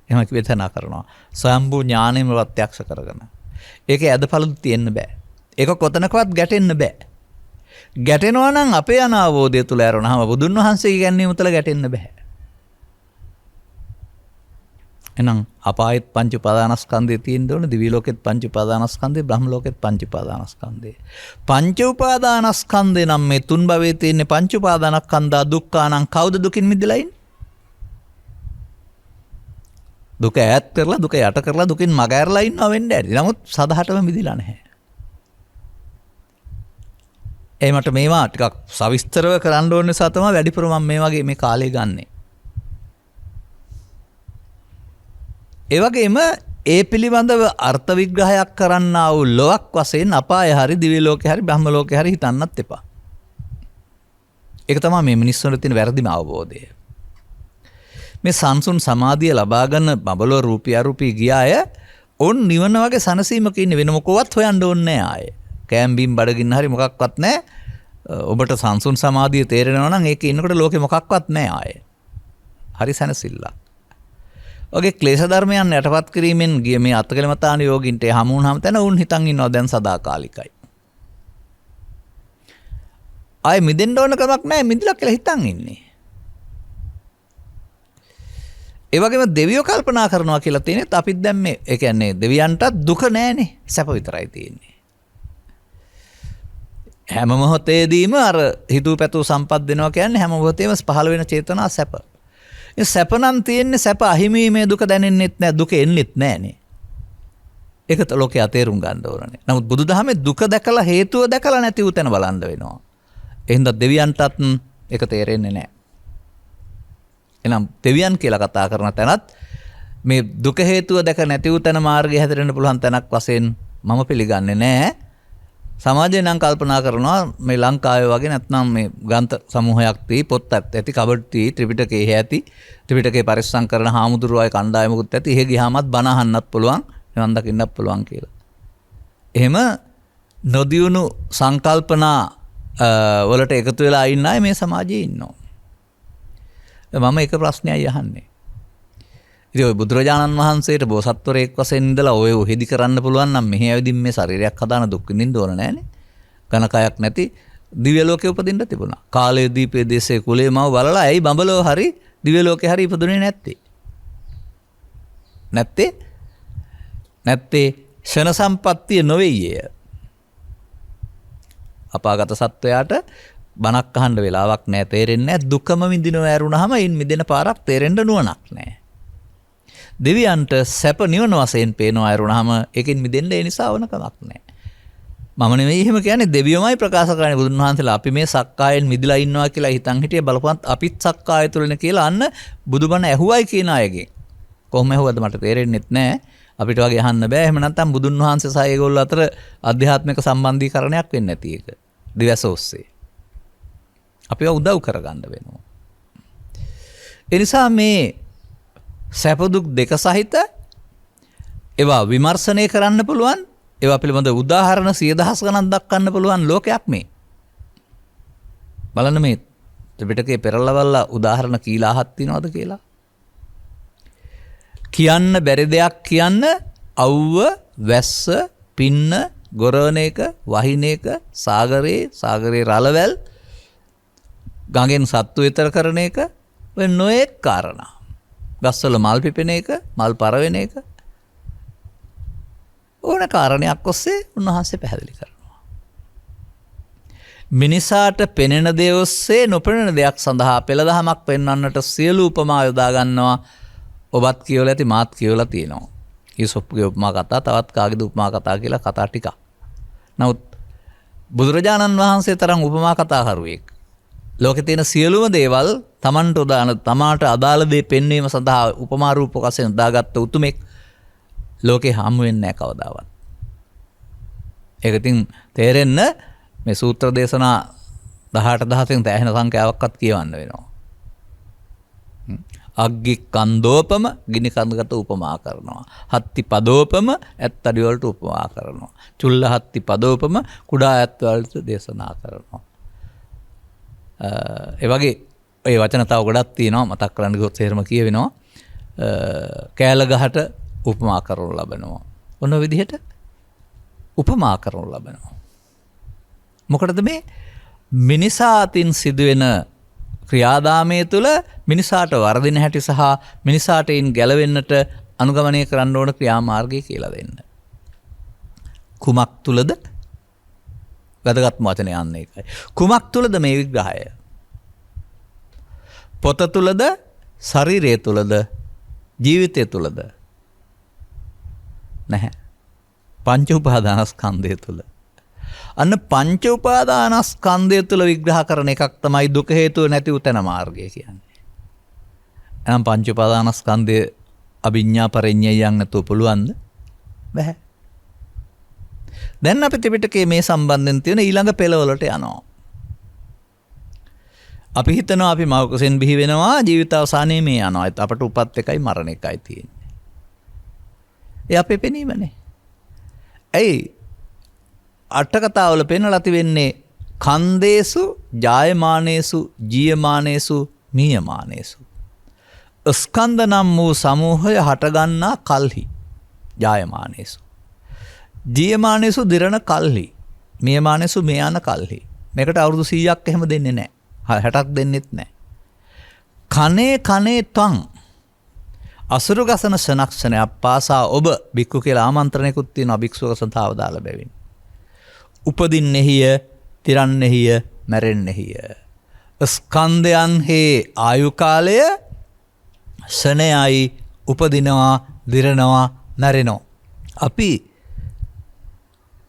එහෙම කිව්වෙතනා කරනවා. ස්වයම්බු ඥාණයම ප්‍රත්‍යක්ෂ කරගෙන. ඒකේ අදපළු තියෙන්න බෑ. ඒක කොතනකවත් ගැටෙන්න බෑ. ගැටෙනවා නම් අපේ අනාවෝදය තුල ඇරුණාම බුදුන් වහන්සේගේ ගැන්වීම තුල ගැටෙන්න බෑ. එහෙනම් අපායෙත් පංච උපාදානස්කන්ධය තියෙන්න ඕන, දිවි ලෝකෙත් පංච උපාදානස්කන්ධය, බ්‍රහ්ම ලෝකෙත් පංච උපාදානස්කන්ධය. පංච උපාදානස්කන්ධය නම් මේ තුන් භවයේ තියෙන පංච උපාදානස්කන්ධා දුක්ඛානම් කවුද දුකින් මිදලා ඉන්නේ? දුක ඈත් කරලා දුක යට කරලා දුකින් මග ඇරලා ඉන්නව වෙන්නේ ඇති. නමුත් සදහටම මිදිලා නැහැ. මට මේවා ටිකක් සවිස්තරව කරන්න ඕන නිසා තමයි වැඩිපුර මම මේ වගේ මේ කාලය ගන්නෙ. ඒ වගේම ඒ පිළිබඳව අර්ථ විග්‍රහයක් කරන්නා වූ ලොවක් වශයෙන් අපාය හරි දිව්‍ය ලෝකේ හරි බ්‍රහ්ම ලෝකේ හරි හිතන්නත් එපා. ඒක තමයි මේ මිනිස්සුන්ට තියෙන වැරදිම අවබෝධය. මේ සංසුන් සමාධිය ලබා ගන්න බබලෝ රූපී අරූපී ගියාය ඔන් නිවන වගේ සනසීමක ඉන්නේ වෙන මොකවත් හොයන්න ඕනේ නැහැ ආයේ. කෑම්බීම් බඩගින්න හරි මොකක්වත් නැහැ. ඔබට සංසුන් සමාධිය තේරෙනවා නම් ඒකේ ඉන්නකොට ලෝකෙ මොකක්වත් නැහැ ආයේ. හරි සනසිල්ලක්. ඔගේ ක්ලේශ ධර්මයන් යටපත් කිරීමෙන් ගිය මේ අත්කලමතාන යෝගින්ට හමු වුණාම තැන උන් හිතන් ඉන්නවා දැන් සදාකාලිකයි. ආයේ මිදෙන්න ඕන කමක් නැහැ මිදලා කියලා හිතන් ඉන්නේ. ඒ වගේම දෙවියෝ කල්පනා කරනවා කියලා තියෙනෙත් අපිත් දැන් මේ ඒ කියන්නේ දෙවියන්ටත් දුක නැහැනේ සැප විතරයි තියෙන්නේ. හැම මොහොතේදීම අර හිතුව පැතුව සම්පත් දෙනවා කියන්නේ හැම මොහොතේම පහළ වෙන චේතනා සැප. ඒ සැප නම් තියෙන්නේ සැප අහිමීමේ දුක දැනෙන්නෙත් නැහැ දුක එන්නෙත් නැහනේ. ඒකත් ලෝකේ තේරුම් ගන්න ඕනනේ. නමුත් බුදුදහමේ දුක දැකලා හේතුව දැකලා නැති උතන බලන්න වෙනවා. එහෙනම් දෙවියන්ටත් ඒක තේරෙන්නේ නැහැ. එහෙනම් දෙවියන් කියලා කතා කරන තැනත් මේ දුක හේතුව දැක නැති උතන මාර්ගය හැදෙන්න පුළුවන් තැනක් වශයෙන් මම පිළිගන්නේ නැහැ. සමාජය නම් කල්පනා කරනවා මේ ලංකාවේ වගේ නැත්නම් මේ ග්‍රන්ථ සමූහයක් තී පොත් ඇති කබඩ් තී ත්‍රිපිටකයේ ඇති ත්‍රිපිටකේ පරිස්සම් කරන හාමුදුරුවෝ අය කණ්ඩායමකුත් ඇති. එහෙ ගියාමත් බණ අහන්නත් පුළුවන් නිවන් දකින්නත් පුළුවන් කියලා. එහෙම නොදියුණු සංකල්පනා වලට එකතු වෙලා ඉන්න අය මේ සමාජයේ ඉන්නවා. මම එක ප්‍රශ්නයයි අහන්නේ. ඉතින් ඔය බුදුරජාණන් වහන්සේට බෝසත්වරයෙක් වශයෙන් ඉඳලා ඔය උහෙදි කරන්න පුළුවන් නම් මෙහි ඇවිදින් මේ ශරීරයක් හදාන දුක් විඳින්න ඕන නෑනේ. ඝනකයක් නැති දිව්‍ය ලෝකේ උපදින්න තිබුණා. කාලයේ දීපේ දේශේ කුලේ මව බලලා ඇයි බඹලෝ හරි දිව්‍ය ලෝකේ හරි ඉපදුනේ නැත්තේ? නැත්තේ ෂණ සම්පත්තිය නොවේය. අපාගත සත්වයාට බණක් අහන්න වෙලාවක් නැහැ තේරෙන්නේ නැහැ දුකම විඳිනව ඇරුණාම ඉන් මිදෙන පාරක් තේරෙන්න නුවණක් නැහැ. දෙවියන්ට සැප නිවන වශයෙන් පේනවා ඇරුණාම ඒකෙන් මිදෙන්න ඒ නිසා වුණ කමක් නැහැ. මම නෙවෙයි එහෙම කියන්නේ දෙවියෝමයි ප්‍රකාශ කරන්නේ බුදුන් වහන්සේලා අපි මේ සක්කායෙන් මිදලා ඉන්නවා කියලා හිතන් හිටියේ බලපුවත් අපිත් සක්කාය තුලනේ කියලා අන්න බුදුබණ ඇහුවයි කියන අයගෙන්. කොහොම ඇහුවද මට තේරෙන්නෙත් නැහැ. අපිට වගේ අහන්න බෑ. එහෙම නැත්නම් බුදුන් වහන්සේ සහ ඒගොල්ලෝ අතර ආධ්‍යාත්මික සම්බන්ධීකරණයක් වෙන්නේ නැති එක. දිවස ඔස්සේ. අපිව උදව් කරගන්න වෙනවා. ඒ නිසා මේ සැප දුක් දෙක සහිත ඒවා විමර්ශනය කරන්න පුළුවන් ඒවා පිළිබඳ උදාහරණ 100,000 ගණන් දක්වන්න පුළුවන් ලෝකයක් මේ. බලන්න මේ ත්‍රිපිටකයේ පෙරලවල්ලා උදාහරණ කීලාහක් තියනවද කියලා. කියන්න බැරි දෙයක් කියන්න අවුව වැස්ස පින්න ගොරවන එක වහින එක සාගරේ රළවැල් ගඟෙන් සත්තු ඈතර කරන එක ඔය නොඑක් කාරණා. ගස්වල මල් පිපෙන එක, මල් පරවෙන එක ඕන කාරණයක් ඔස්සේ උන්වහන්සේ පැහැදිලි කරනවා. මිනිසාට පෙනෙන දේ ඔස්සේ නොපෙනෙන දෙයක් සඳහා පෙළදහමක් පෙන්වන්නට සියලු උපමා යොදා ගන්නවා. ඔබත් කියවලා ඇති මාත් කියවලා තියෙනවා. ඊසොප්ගේ උපමා කතා තවත් කාගේද උපමා කතා කියලා කතා ටිකක්. නමුත් බුදුරජාණන් වහන්සේ තරම් උපමා කතා කරුවෙක් ලෝකේ තියෙන සියලුම දේවල් තමන්ට තමාට අදාළ දේ පෙන්වීම සඳහා උපමා රූපක වශයෙන් දාගත්ත උතුමෙක් ලෝකේ හමු වෙන්නේ නැහැ කවදාවත්. ඒක ඉතින් තේරෙන්න මේ සූත්‍ර දේශනා 18,000න් තැහෙන සංඛ්‍යාවක්වත් කියවන්න වෙනවා. අග්ගි කන්දෝපම ගිනි කඳකට උපමා කරනවා. හත්ති පදෝපම ඇත්තඩි වලට උපමා කරනවා. චුල්ල හත්ති පදෝපම කුඩා ඇත් වලට දේශනා කරනවා. ඒ වගේ ඒ වචන තව ගොඩක් තියෙනවා මතක් කරන්න ගියොත් තේරම කියවෙනවා. කෑල ගහට උපමා කරනු ලබනවා. ඔන්න විදිහට උපමා කරනු ලබනවා. මොකටද මේ මිනිසා අතින් සිදුවෙන ක්‍රියාදාමය තුළ මිනිසාට වරදින හැටි සහ මිනිසාට ඉන් ගැලවෙන්නට අනුගමනය කරන්න ඕන ක්‍රියාමාර්ගය කියලා දෙන්න. කුමක් තුළද? වැදගත්ම වචනය යන්නේ ඒකයි. කුමක් තුළද මේ විග්‍රහය? පොත තුළද? ශරීරය තුළද? ජීවිතය තුළද? නැහැ. පංච උපාදානස්කන්ධය තුළ. අන්න පංච උපාදානස්කන්ධය තුළ විග්‍රහ කරන එකක් තමයි දුක හේතුව නැති උතන මාර්ගය කියන්නේ. එහෙනම් පංච උපාදානස්කන්ධය අභිඥා පරිඤ්ඤයයන් නැතුව පුළුවන්ද? බැහැ. දැන් අපි ත්‍රිපිටකයේ මේ සම්බන්ධයෙන් තියෙන ඊළඟ පෙළවලට යනවා. අපි හිතනවා අපි මවකුසෙන් බිහි වෙනවා ජීවිතාවසානයේ මේ යනවා. අපට උපත් එකයි මරණ එකයි තියෙන්නේ. ඒ අපේ පෙනීමනේ. ඇයි අට කතාවල පෙන්වලා තිබෙන්නේ කන්දේසු ජායමානේසු ජීයමානේසු මීයමානේසු ස්කන්ධ නම් වූ සමූහය හටගන්නා කල්හි ජායමානේසු ජීයමානේසු දිරණ කල්හි මීයමානේසු මේ යන කල්හි. මේකට අවුරුදු 100ක් එහෙම දෙන්නේ නැහැ. 60ක් දෙන්නෙත් නැහැ. කනේ කනේ තං අසුරු ගසන ශනක්ෂණයක් පාසා ඔබ බික්කු කියලා ආමන්ත්‍රණයකුත් තියෙනවා භික්ෂුවක සඳහා දාලා බැවින්. උපදින්නෙහිය, තිරන්නෙහිය, මැරෙන්නෙහිය. ස්කන්ධයන්හි ආයු කාලය ශනයයි උපදිනවා, දිරනවා, මැරෙනවා. අපි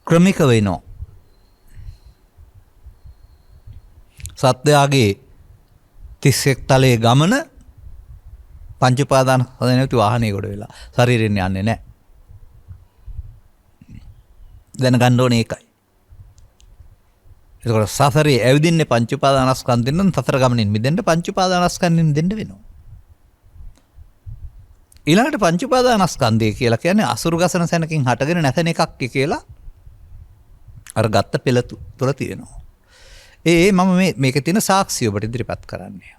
ක්‍රමික වෙනවා. සත්‍යයගේ 31 තලයේ ගමන පංච උපාදාන නැති වාහනේ කොට වෙලා ශරීරයෙන් යන්නේ නැහැ. දැනගන්න ඕනේ ඒකයි. ඒකෝර සසරේ ඇවිදින්නේ පංච උපාදානස්කන්ධෙන් නම් සතර ගමනින් මිදෙන්න පංච උපාදානස්කන්ධෙන් මිදෙන්න වෙනවා. ඊළඟට පංච උපාදානස්කන්ධය කියලා කියන්නේ අසුරු ගසන සැනකින් හටගෙන නැතන එකක් කියලා අර ගත්ත පෙළ තුල තියෙනවා. මම මේකේ තියෙන සාක්ෂිය ඔබට ඉදිරිපත් කරන්නේ.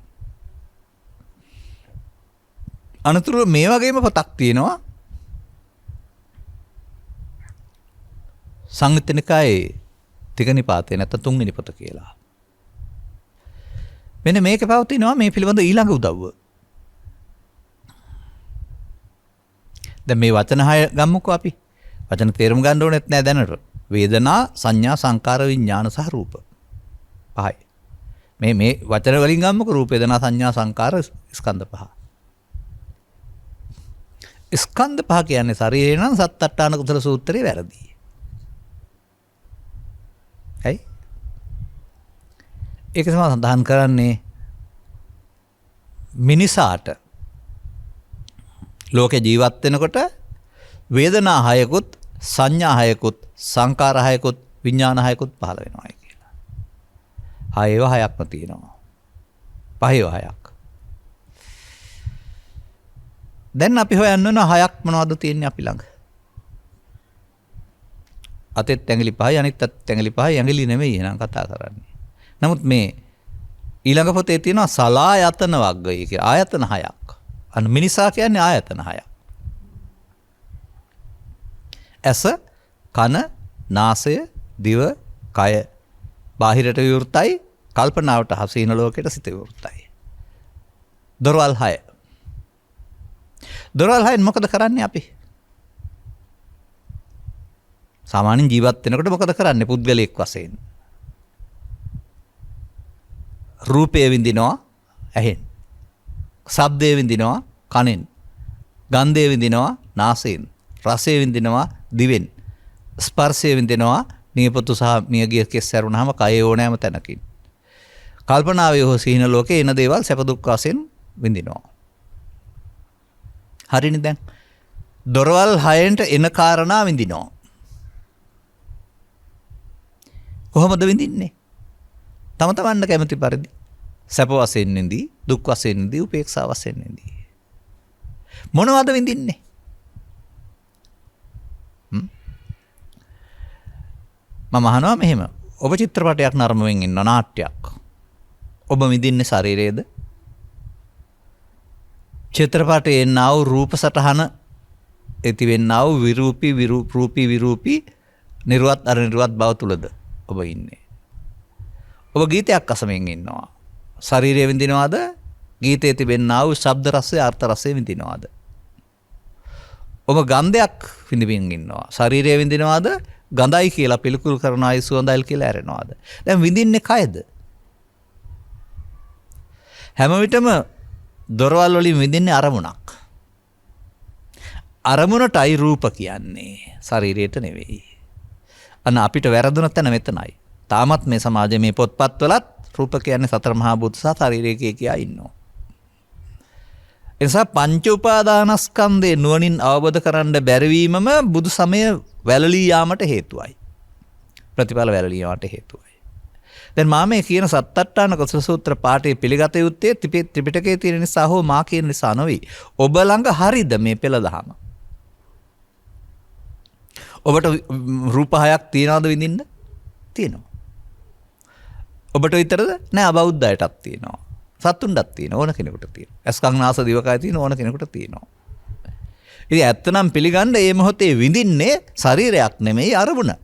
අනතුරු මේ වගේම පොතක් තියෙනවා සංයුත්ත නිකායේ තික නිපාතේ නැත්නම් තුන්වෙනි පොත කියලා. මෙන්න මේක පවතිනවා මේ පිළිබඳ ඊළඟ උදව්ව. දැන් මේ වචන 6 ගමුකෝ අපි. වචන තේරුම් ගන්න ඕනෙත් නෑ දැනට. වේදනා, සංඥා, සංකාර, විඥාන සහ රූප. පහයි. මේ වචන වලින් ගමුකෝ රූප, වේදනා, සංඥා, සංකාර, ස්කන්ධ පහ. ස්කන්ධ පහ කියන්නේ ශරීරය නම් සත්තට්ඨාන කුසල සූත්‍රයේ වැරදි. හයි. ඒක තමයි සඳහන් කරන්නේ මිනිසාට ලෝකේ ජීවත් වෙනකොට වේදනා හයකුත්, සංඥා හයකුත්, සංකාර හයකුත්, විඥාන හයකුත් පහළ වෙනවා කියලා. හයව හයක්ම තියෙනවා. පහේව හයක්. දැන් අපි හොයන්න ඕන හයක් මොනවද තියෙන්නේ අපි ළඟ? අතෙත් ඇඟිලි පහයි අනිත් අතෙත් ඇඟිලි පහයි ඇඟිලි නෙමෙයි එහෙනම් කතා කරන්නේ. නමුත් මේ ඊළඟ පොතේ තියෙනවා සලායතන වග්ගය කියලා ආයතන හයක්. අන්න මිනිසා කියන්නේ ආයතන හයක්. ඇස, කන, නාසය, දිව, කය බාහිරට විවෘතයි, කල්පනාවට හසීන ලෝකයට සිත විවෘතයි. දොරවල් 6. දොරවල් 6න් මොකද කරන්නේ අපි? සාමාන්‍යයෙන් ජීවත් වෙනකොට මොකද කරන්නේ පුද්ගලයෙක් වශයෙන්? රූපය විඳිනවා ඇහෙන්. ශබ්දය විඳිනවා කනෙන්. ගන්ධය විඳිනවා නාසයෙන්. රසය විඳිනවා දිවෙන්. ස්පර්ශය විඳිනවා නියපොතු සහ මියගිය කෙස් ඇරුණාම කයේ ඕනෑම තැනකින්. කල්පනාවේ හෝ සිහින ලෝකේ එන දේවල් සැප දුක් වශයෙන් විඳිනවා. හරිනේ දැන්. දොරවල් 6ට එන කාරණා විඳිනවා. කොහොමද විඳින්නේ? තම තමන්ට කැමති පරිදි සැප වශයෙන් විඳි, දුක් වශයෙන් විඳි, උපේක්ෂා වශයෙන් විඳි. මොනවද විඳින්නේ? මම අහනවා මෙහෙම. ඔබ චිත්‍රපටයක් නරඹමින් ඉන්න නාට්‍යයක්. ඔබ විඳින්නේ ශරීරයේද? චිත්‍රපටයේ නාව රූප සටහන ඇති වෙන්නා වූ විරූපී නිර්වත් අනිර්වත් බව තුලද ඔබ ඉන්නේ? ඔබ ගීතයක් අසමින් ඉන්නවා. ශරීරය විඳිනවාද? ගීතයේ තිබෙනා වූ ශබ්ද රසය අර්ථ රසය විඳිනවාද? ඔබ ගන්ධයක් විඳින්න ඉන්නවා. ශරීරය විඳිනවාද? ගඳයි කියලා පිළිකුල් කරනවායි සුවඳයි කියලා ඇරෙනවාද? දැන් විඳින්නේ කයද? හැම විටම දොරවල් වලින් විඳින්නේ අරමුණක්. අරමුණටයි රූප කියන්නේ. ශරීරයට නෙවෙයි. අන්න අපිට වැරදුන තැන මෙතනයි. තාමත් මේ සමාජයේ මේ පොත්පත්වලත් රූප කියන්නේ සතර මහා භූත සහ ශරීරය කියා ඉන්නවා. ඒ නිසා පංච උපාදානස්කන්ධේ නුවණින් අවබෝධ කරන්න බැරිවීමම බුදු සමය වැළලී යාමට හේතුවයි. ප්‍රතිඵල වැළලී යාමට හේතුවයි. දැන් මා මේ කියන සත්තට්ඨාන කුසල සූත්‍ර පාඨයේ පිළිගත යුත්තේ ත්‍රිපිටකයේ තියෙන නිසා හෝ මා කියන නිසා නොවේ. ඔබ ළඟ හරිද මේ පෙළ දහම? ඔබට රූප 6ක් තියනවද විඳින්න? තියෙනවා. ඔබට විතරද? නෑ, අබෞද්ධයටත් තියෙනවා. සත්තුන්ටත් තියෙනවා. ඕන කෙනෙකුට තියෙනවා. ඇස්කම් නාස දිවකය තියෙන ඕන කෙනෙකුට තියෙනවා. ඉතින් ඇත්තනම් පිළිගන්න මේ මොහොතේ විඳින්නේ ශරීරයක් නෙමෙයි අරමුණ.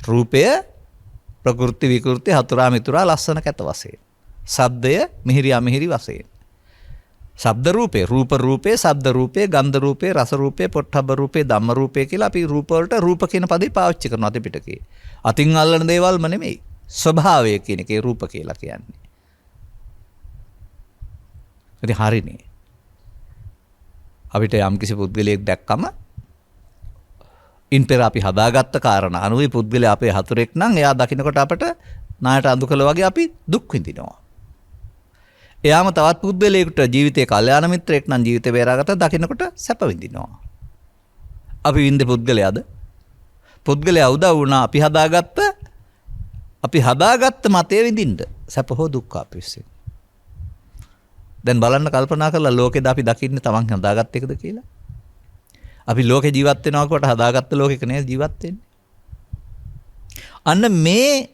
රූපය ප්‍රකෘති විකෘති හතුරා මිතුරා ලස්සන කැත වශයෙන්. ශබ්දය මිහිරි අමිහිරි වශයෙන්. ශබ්ද රූපේ, රූප රූපේ, ශබ්ද රූපේ, ගන්ධ රූපේ, රස රූපේ, පොට්ටබ්බ රූපේ, ධම්ම රූපේ කියලා අපි රූප වලට රූප කියන පදේ පාවිච්චි කරනවා ත්‍රිපිටකේ. අතින් අල්ලන දේවල්ම නෙමෙයි. ස්වභාවය කියන එකේ රූප කියලා කියන්නේ. ඉතින් හරිනේ. අපිට යම් කිසි පුද්ගලයෙක් දැක්කම ඉන් පෙර අපි හදාගත්ත කාරණා අනුවේ පුද්ගලයා අපේ හතුරෙක් නම් එයා දකින්නකොට අපට නායට අඳුකල වගේ අපි දුක් විඳිනවා. එයාම තවත් පුද්ගලයෙකුට ජීවිතේ කල්යාණ මිත්‍රයෙක් නම් ජීවිතේ බේරාගත්ත දකින්නකොට සැප විඳිනවා. අපි විඳින්නේ පුද්ගලයාද? පුද්ගලයා උදව් වුණා අපි හදාගත්ත මතය විඳින්න සැප හෝ දුක් අපිස්සේ. දැන් බලන්න කල්පනා කරලා ලෝකෙද අපි දකින්නේ තමන් හදාගත්ත එකද කියලා? අපි ලෝකේ ජීවත් වෙනවා කොට හදාගත්ත ලෝකෙක නේද ජීවත් වෙන්නේ? අන්න මේ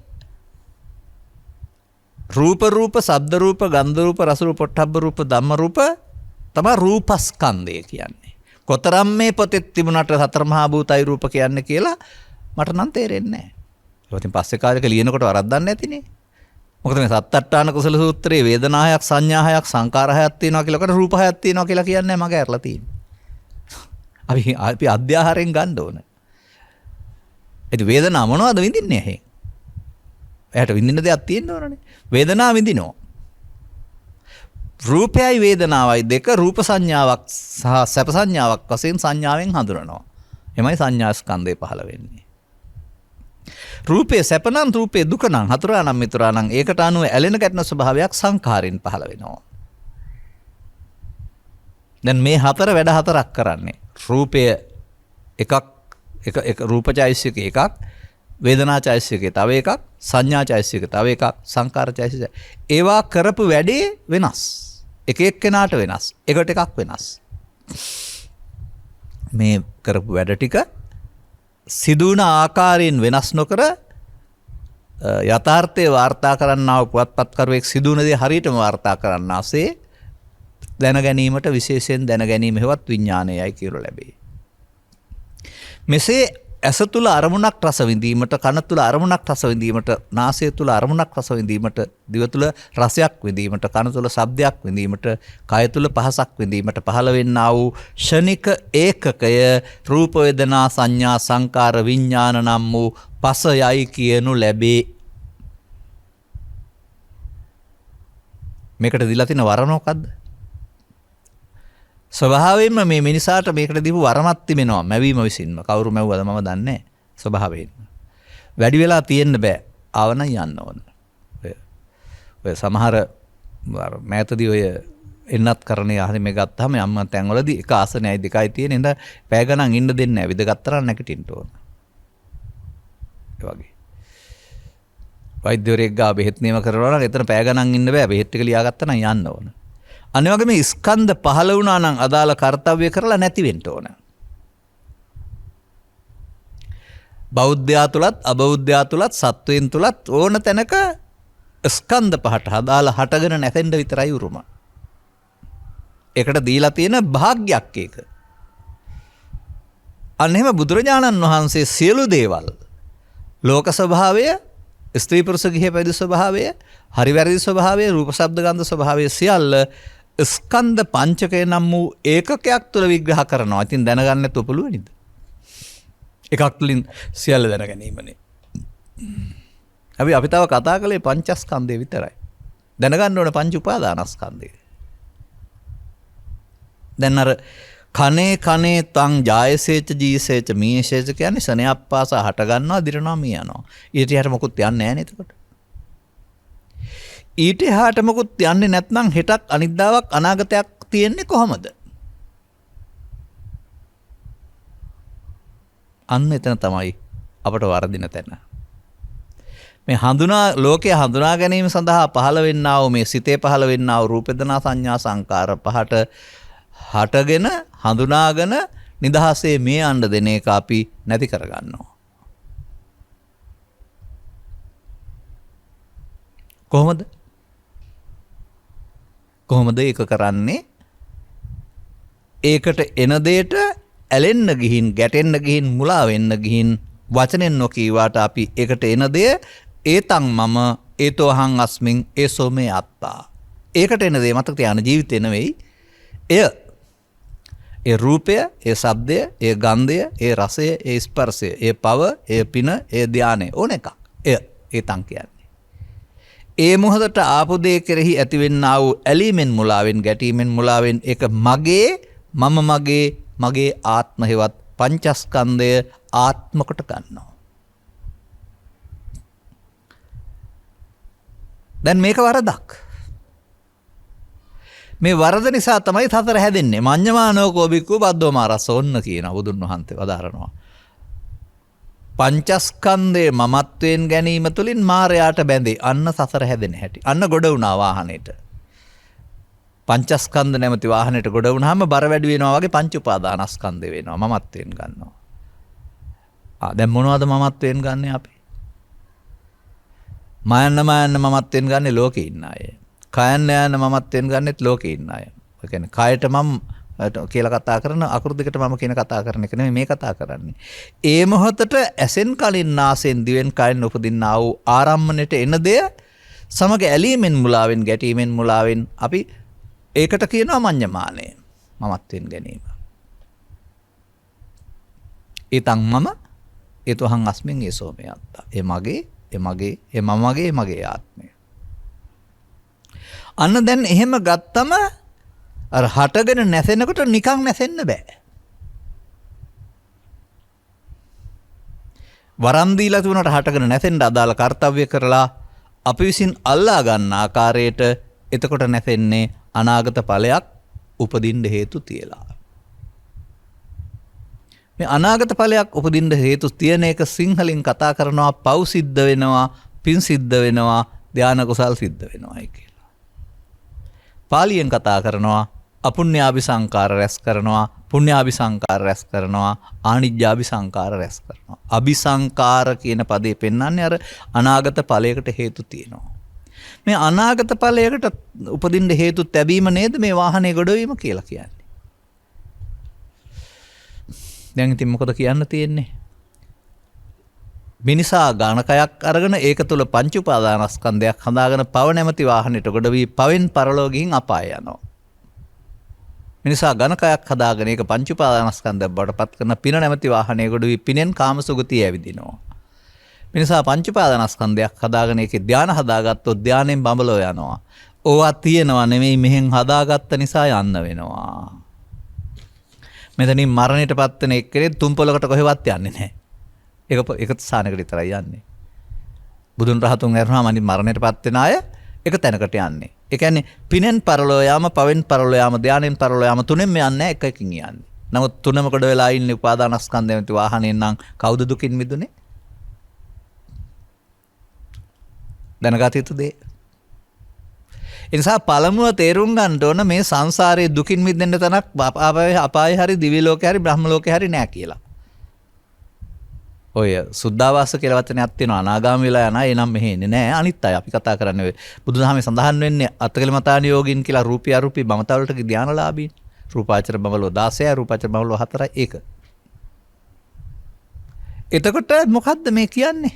රූප රූප, ශබ්ද රූප, ගන්ධ රූප, රස රූප, පොට්ටබ්බ රූප, ධම්ම රූප තමයි රූපස්කන්ධය කියන්නේ. කොතරම් මේ පොතේ තිබුණාට සතර මහා භූතයි රූප කියන්නේ කියලා මට නම් තේරෙන්නේ නැහැ. ඒකෙන් පස්සේ කාලෙක ලියනකොට වරද්දක් නැතිනේ. මොකද මේ සත්තට්ඨාන කුසල සූත්‍රයේ වේදනා 6ක්, සංඥා 6ක්, සංකාර 6ක් තියෙනවා කියලා කොට රූප 6ක් තියෙනවා කියලා කියන්නේ මග ඇරලා තියෙන්නේ. අපි අධ්‍යාහාරයෙන් ගන්න ඕන. ඒ වේදනාව මොනවද විඳින්නේ ඇහි? එයාට විඳින්න දෙයක් තියෙන්න ඕනනේ. වේදනාව විඳිනවා. රූපයයි වේදනාවයි දෙක රූප සංඥාවක් සහ සැප සංඥාවක් වශයෙන් සංඥාවෙන් හඳුනනවා. එමයි සංඥා ස්කන්ධය පහළ වෙන්නේ. රූපේ සැප නම් රූපේ දුක නම් හතුරා නම් මිතුරා නම් ඒකට අනුව ඇලෙන ගැටෙන ස්වභාවයක් සංඛාරින් පහළ වෙනවා. දැන් මේ හතර වැඩ හතරක් කරන්නේ. රූපය එක රූපචෛසික එකක්, වේදනාචෛසික තව එකක්, සංඥාචෛසික තව එකක්, සංකාරචෛසික. ඒවා කරපු වැඩේ වෙනස්. එක එක්කෙනාට වෙනස්. එකට එකක් වෙනස්. මේ කරපු වැඩ ටික සිදුවන ආකාරයෙන් වෙනස් නොකර යථාර්ථයේ වාර්තා කරන්නා වූ පුවත්පත්කරුවෙක් සිදුවන දේ හරියටම වාර්තා කරන්නාසේ දැන ගැනීමට විශේෂයෙන් දැන ගැනීම හෙවත් විඥානයයි කියනු ලැබේ. මෙසේ ඇස තුල අරමුණක් රස විඳීමට, කන තුල අරමුණක් රස විඳීමට, නාසය තුල අරමුණක් රස විඳීමට, දිව තුල රසයක් විඳීමට, කන තුල ශබ්දයක් විඳීමට, කය තුල පහසක් විඳීමට පහළ වෙන්නා වූ ෂණික ඒකකය රූප වේදනා සංඥා සංකාර විඥාන නම් වූ පසයයි කියනු ලැබේ. මේකට දීලා තියෙන වරණ මොකද්ද? ස්වභාවයෙන්ම මේ මිනිසාට මේකට දීපු වරමක් තිබෙනවා මැවීම විසින්ම. කවුරු මැව්වද මම දන්නේ නැහැ. ස්වභාවයෙන්ම. වැඩි වෙලා තියෙන්න බෑ. ආවනම් යන්න ඕන. ඔය සමහර මෑතදී ඔය එන්නත් කරන්නේ ආහරි මේ ගත්තාම යම් තැන්වලදී එක ආසනයයි දෙකයි තියෙන ඉඳ පැය ගණන් ඉන්න දෙන්නේ නැහැ. විද ගත්තරන් නැගිටින්න ඕන. ඒ වගේ. වෛද්‍යවරයෙක් ගාව බෙහෙත් නියම කරනවා නම් එතන පැය ගණන් ඉන්න බෑ. බෙහෙත් ටික ලියාගත්තා නම් යන්න ඕන. අනිත් වගේ මේ ස්කන්ධ පහළ වුණා නම් අදාළ කාර්යය කරලා නැති වෙන්න ඕන. බෞද්ධයා තුලත් අබෞද්ධයා තුලත් සත්වයන් තුලත් ඕන තැනක ස්කන්ධ පහට අදාළ හටගෙන නැතෙන්න විතරයි උරුම. ඒකට දීලා තියෙන භාග්යක් ඒක. අන්න එහෙම බුදුරජාණන් වහන්සේ සියලු දේවල් ලෝක ස්වභාවය, ස්ත්‍රී පුරුෂ ගිහි පැවිදි ස්වභාවය, හරි වැරදි ස්වභාවය, රූප ශබ්ද ගන්ධ ස්වභාවය සියල්ල ස්කන්ධ පංචකය නම් වූ ඒකකයක් තුළ විග්‍රහ කරනවා. ඉතින් දැනගන්න තු පුළුවනිද? එකක් තුළින් සියල්ල දැන ගැනීමනේ. අපි තව කතා කළේ පංචස්කන්ධය විතරයි. දැනගන්න ඕන පංච උපාදානස්කන්ධය. දැන් අර කනේ කනේ තං ජායසේච ජීසේච මීයසේච කියන්නේ සනයක් පාසා හට ගන්නවා දිරනවා මිය යනවා. ඊට යට මොකුත් යන්නේ නැහැ නේද එතකොට? ඊට එහාට මොකුත් යන්නේ නැත්නම් හෙටක් අනිද්දාවක් අනාගතයක් තියෙන්නේ කොහමද? අන්න එතන තමයි අපට වරදින තැන. මේ ලෝකයේ හඳුනා ගැනීම සඳහා පහළ වෙන්නා වූ මේ සිතේ පහළ වෙන්නා වූ රූප වේදනා සංඥා සංකාර පහට හටගෙන හඳුනාගෙන නිදහසේ මේ යන්න දෙන එක අපි නැති කරගන්නවා. කොහොමද ඒක කරන්නේ? ඒකට එන දෙයට ඇලෙන්න ගිහින් ගැටෙන්න ගිහින් මුලා වෙන්න ගිහින් වචනෙන් නොකීවාට අපි ඒකට එන දෙය ඒතං මම ඒතෝහං අස්මින් ඒසෝ මේ අත්තා. ඒකට එන දේ මතක තියාගන්න ජීවිතේ නෙවෙයි. ඒ රූපය, ඒ ශබ්දය, ඒ ගන්ධය, ඒ රසය, ඒ ස්පර්ශය, ඒ පව, ඒ පින, ඒ ධානය ඕන එකක්. ඒතං කියන්නේ. ඒ මොහොතට ආපු දේ කෙරෙහි ඇතිවෙන්නා වූ ඇලීමෙන් මුලාවෙන් ගැටීමෙන් මුලාවෙන් ඒක මගේ, මම මගේ ආත්ම හේවත් පංචස්කන්ධය ආත්ම කොට ගන්නවා. දැන් මේක වරදක්. මේ වරද නිසා තමයි සතර හැදෙන්නේ. මඤ්ඤමානෝ කෝබික්කෝ බද්දෝ මාරස්ස ඔන්න කියන බුදුන් වහන්සේ වදාරනවා. පංචස්කන්ධයේ මමත්වයෙන් ගැනීම තුළින් මායයට බැඳේ. අන්න සතර හැදෙන හැටි. අන්න ගොඩ වුණා වාහනේට. පංචස්කන්ධ නැමැති වාහනේට ගොඩ වුණාම බර වැඩි වෙනවා වගේ පංච උපාදානස්කන්ධය වෙනවා. මමත්වයෙන් ගන්නවා. දැන් මොනවද මමත්වයෙන් ගන්නෙ අපි? මායන්න මමත්වයෙන් ගන්නෙ ලෝකේ ඉන්න අය. කයන්න යන මමත්වයෙන් ගන්නෙත් ලෝකේ ඉන්න අය. ඒ කියන්නේ කයට මම කියලා කතා කරන අකුරු දෙකට මම කියන කතා කරන එක නෙමෙයි මේ කතා කරන්නේ. ඒ මොහොතට ඇසෙන් කලින් නාසෙන් දිවෙන් කයින් උපදින්නා වූ ආරම්මණයට එන දෙය සමග ඇලීමෙන් මුලාවෙන් ගැටීමෙන් මුලාවෙන් අපි ඒකට කියනවා මඤ්ඤමානය. මමත්වෙන් ගැනීම. ඒතං මම ඒතෝහං අස්මින් ඒසෝ මේ අත්තා. ඒ මගේ ආත්මය. අන්න දැන් එහෙම ගත්තම අර හටගෙන නැසෙනකොට නිකන් නැසෙන්න බෑ. වරම් දීලා තුනට හටගෙන නැසෙන්න අදාළ කාර්යය කරලා අපි විසින් අල්ලා ගන්න ආකාරයට එතකොට නැසෙන්නේ අනාගත ඵලයක් උපදින්න හේතු තියලා. මේ අනාගත ඵලයක් උපදින්න හේතු තියෙන එක සිංහලෙන් කතා කරනවා පව් සිද්ධ වෙනවා, පින් සිද්ධ වෙනවා, ධාන කුසල් සිද්ධ වෙනවායි කියලා. පාලියෙන් කතා කරනවා අපුඤ්ඤාභි සංකාර රැස් කරනවා, පුඤ්ඤාභි සංකාර රැස් කරනවා, ආනිජ්ජාභි සංකාර රැස් කරනවා. අபிසංකාර කියන පදේ පෙන්වන්නේ අර අනාගත ඵලයකට හේතු තියෙනවා. මේ අනාගත ඵලයකට උපදින්න හේතු තැබීම නේද මේ වාහනේ ගොඩවීම කියලා කියන්නේ. දැන් ඉතින් මොකද කියන්න තියෙන්නේ? මිනිසා ගණකයක් අරගෙන ඒක තුල පංච උපාදානස්කන්ධයක් හදාගෙන පව නැමැති වාහනයට ගොඩ වී පවෙන් පරලෝ ගිහින් අපාය යනවා. මිනිසා ගණකයක් හදාගෙන ඒක පංච උපාදානස්කන්ධයක් බවට පත් කරන පින නැමැති වාහනේ ගොඩ වී පිනෙන් කාමසුගතිය ඇවිදිනවා. මිනිසා පංච උපාදානස්කන්ධයක් හදාගෙන ඒකේ ධාන හදාගත්තොත් ධානයෙන් බඹලෝ යනවා. ඕවා තියෙනවා නෙමෙයි මෙහෙන් හදාගත්ත නිසා යන්න වෙනවා. මෙතනින් මරණයටපත් වෙන එක්කෙනෙක් තුම්පලකට කොහෙවත් යන්නේ නැහැ. ඒක ස්ථානයකට විතරයි යන්නේ. බුදුන් රහතුන් ඇරුණාම අනිත් මරණයටපත් වෙන අය එක තැනකට යන්නේ. ඒ කියන්නේ පිනෙන් පරලෝ යාම, පවෙන් පරලෝ යාම, ධානයෙන් පරලෝ යාම තුනෙන්ම යන්නේ එකකින් යන්නේ. නමුත් තුනම කොට වෙලා ඉන්නේ උපාදානස්කන්ධයෙන් නැති වාහනෙන් නම් කවුද දුකින් මිදුනේ? දැනගත යුතු දේ. ඒ නිසා පළමුව තේරුම් ගන්න ඕන මේ සංසාරයේ දුකින් මිදෙන්න තනක් අපායේ හරි දිව්‍ය ලෝකේ හරි බ්‍රහ්ම ලෝකේ හරි නෑ කියලා. ඔය සුද්ධාවාස කියලා වචනයක් තියෙනවා. අනාගාමී වෙලා යන අය නම් මෙහෙ එන්නේ නෑ. අනිත් අය අපි කතා කරන්නේ ඔය බුදුදහමේ සඳහන් වෙන්නේ අත්කලමතාන යෝගින් කියලා රූපී අරූපී බමතවලට ධානලාභීන්. රූපාචර බමලෝ 16යි රූපාචර බමලෝ 4යි ඒක. එතකොට මොකද්ද මේ කියන්නේ?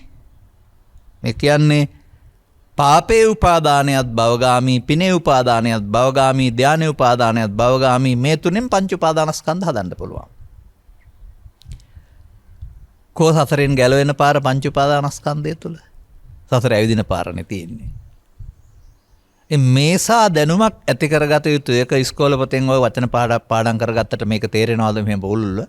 මේ කියන්නේ පාපේ උපාදානයත් භවගාමී, පිනේ උපාදානයත් භවගාමී, ධානයේ උපාදානයත් භවගාමී. මේ තුනෙන් පංච උපාදානස්කන්ධ හදන්න පුළුවන්. කෝ සසරෙන් ගැලවෙන පාර පංච උපාදානස්කන්ධය තුල. සසර ඇවිදින පාරනේ තියෙන්නේ. මේසා දැනුමක් ඇති කරගත යුතු. ඒක ඉස්කෝලේ පොතෙන් ඔය වචන පාඩම් කරගත්තට මේක තේරෙනවද මෙහෙම බොල්ල?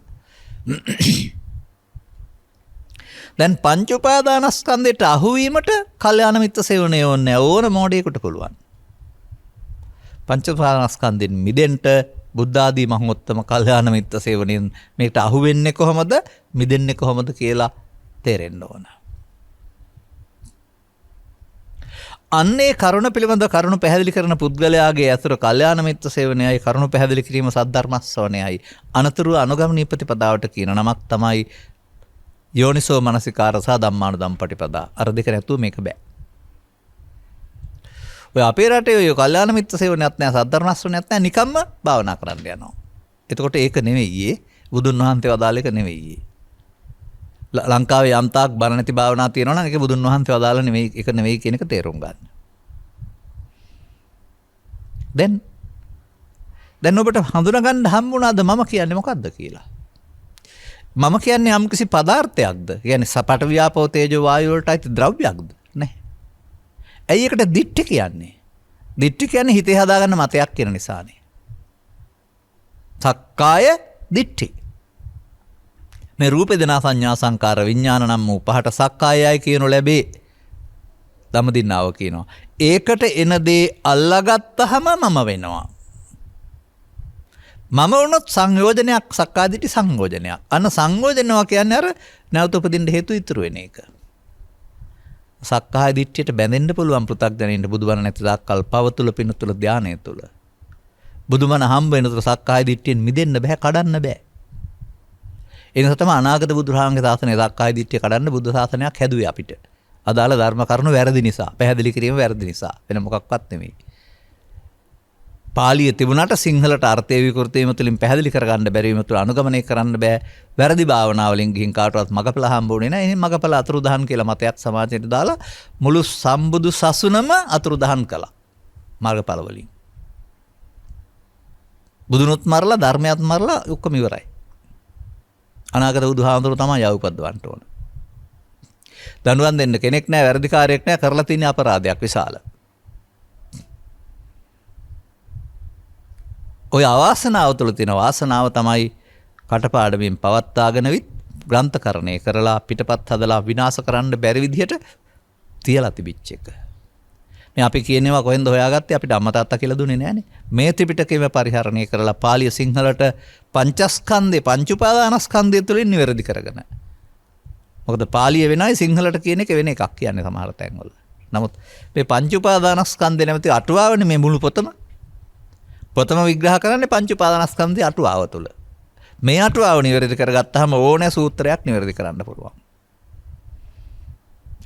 දැන් පංච උපාදානස්කන්ධයට අහුවීමට කල්යාණ මිත්‍ර සේවනය ඕනේ ඕන මොඩේකට පුළුවන්. පංච උපාදානස්කන්ධෙන් මිදෙන්න බුද්ධ ආදී මහෝත්තම කල්යාණ මිත්‍ර සේවනයෙන් මේකට අහු වෙන්නේ කොහොමද? මිදෙන්නේ කොහොමද කියලා තේරෙන්න ඕන. අන්නේ කරුණ පිළිබඳ කරුණ පැහැදිලි කරන පුද්ගලයාගේ අතුර කල්යාණ මිත්‍ර සේවනයයි කරුණ පැහැදිලි කිරීම සද්ධර්ම ශ්‍රවණයයි අනතුරු අනුගමනීය ප්‍රතිපදාවට කියන නමක් තමයි යෝනිසෝ මනසිකාර සහ ධම්මානුධම්ම පටිපදා. අර දෙක නැතුව මේක බෑ. ඔය අපේ රටේ ඔය කල්යාණ මිත්‍ර සේවනයක් නැහැ, සද්ධර්ම ශ්‍රවණයක් නැහැ, නිකම්ම භාවනා කරන්න යනවා. එතකොට ඒක නෙවෙයි බුදුන් වහන්සේ වදාළ එක නෙවෙයි. ලංකාවේ යම් තාක් බණ නැති භාවනා තියෙනවා නම් ඒක බුදුන් වහන්සේ වදාළ නෙවෙයි, ඒක නෙවෙයි කියන එක තේරුම් ගන්න. දැන් ඔබට හඳුනා ගන්න හම්බුණාද මම කියන්නේ මොකද්ද කියලා? මම කියන්නේ යම්කිසි පදාර්ථයක්ද? කියන්නේ සපට ව්‍යාපෝ තේජෝ වායු වලට අයිති ද්‍රව්‍යයක්ද? නැහැ. ඇයි ඒකට දිට්ඨි කියන්නේ? දිට්ඨි කියන්නේ හිතේ හදාගන්න මතයක් කියන නිසානේ. සක්කාය දිට්ඨි. මේ රූප වේදනා සංඥා සංකාර විඥාන නම් වූ පහට සක්කායයි කියනු ලැබේ. ධම්මදින්නාව කියනවා. ඒකට එන දේ අල්ලාගත්තහම මම වෙනවා. මම වුණොත් සංයෝජනයක්, සක්කාය දිට්ඨි සංයෝජනයක්. අන්න සංයෝජනවා කියන්නේ අර නැවත උපදින්න හේතු ඉතුරු වෙන එක. සක්කාය දිට්ඨියට බැඳෙන්න පුළුවන් පෘථග්ජනෙට බුදුබණ නැති දාකල් පව තුල පින තුල ධානය තුල. බුදුමන හම්බ වෙන තුල සක්කාය දිට්ඨියෙන් මිදෙන්න බෑ, කඩන්න බෑ. ඒ නිසා තමයි අනාගත බුදුරහාන්ගේ ශාසනය සක්කාය දිට්ඨිය කඩන්න බුද්ධ ශාසනයක් හැදුවේ අපිට. අදාළ ධර්ම කරුණු වැරදි නිසා, පැහැදිලි කිරීම වැරදි නිසා. වෙන මොකක්වත් නෙමෙයි. පාලිය තිබුණාට සිංහලට අර්ථය විකෘත වීම තුළින් පැහැදිලි කරගන්න බැරි වීම තුළ අනුගමනය කරන්න බෑ. වැරදි භාවනාවලින් ගිහින් කාටවත් මගපල හම්බුනේ නැහැ. එහෙනම් මගපල අතුරුදහන් කියලා මතයක් සමාජයට දාලා මුළු සම්බුදු සසුනම අතුරුදහන් කළා. මාර්ගඵල වලින්. බුදුනුත් මරලා ධර්මයත් මරලා ඔක්කොම ඉවරයි. අනාගත බුදුහාමුදුරුවෝ තමයි යව උපද්දවන්න ඕන. දඬුවම් දෙන්න කෙනෙක් නැහැ, වැරදිකාරයෙක් නැහැ, කරලා තියෙන අපරාධයක් විශාල. ඔය අවාසනාව තුළ තියෙන වාසනාව තමයි කටපාඩමින් පවත්වාගෙන විත් ග්‍රන්ථකරණය කරලා පිටපත් හදලා විනාශ කරන්න බැරි විදිහට තියලා තිබිච්ච එක. මේ අපි කියනවා කොහෙන්ද හොයාගත්තේ? අපිට අම්මා තාත්තා කියලා දුන්නේ නැහනේ. මේ ත්‍රිපිටකයම පරිහරණය කරලා පාලිය සිංහලට පංචස්කන්ධේ පංච උපාදානස්කන්ධය තුළින් නිවැරදි කරගෙන. මොකද පාලිය වෙනයි සිංහලට කියන එක වෙන එකක් කියන්නේ සමහර තැන්වල. නමුත් මේ පංච උපාදානස්කන්ධේ නැමැති අටුවාවනේ මේ මුළු පොතම. පොතම විග්‍රහ කරන්නේ පංච උපාදානස්කන්ධයේ අටුවාව තුළ. මේ අටුවාව නිවැරදි කරගත්තාම ඕනෑ සූත්‍රයක් නිවැරදි කරන්න පුළුවන්.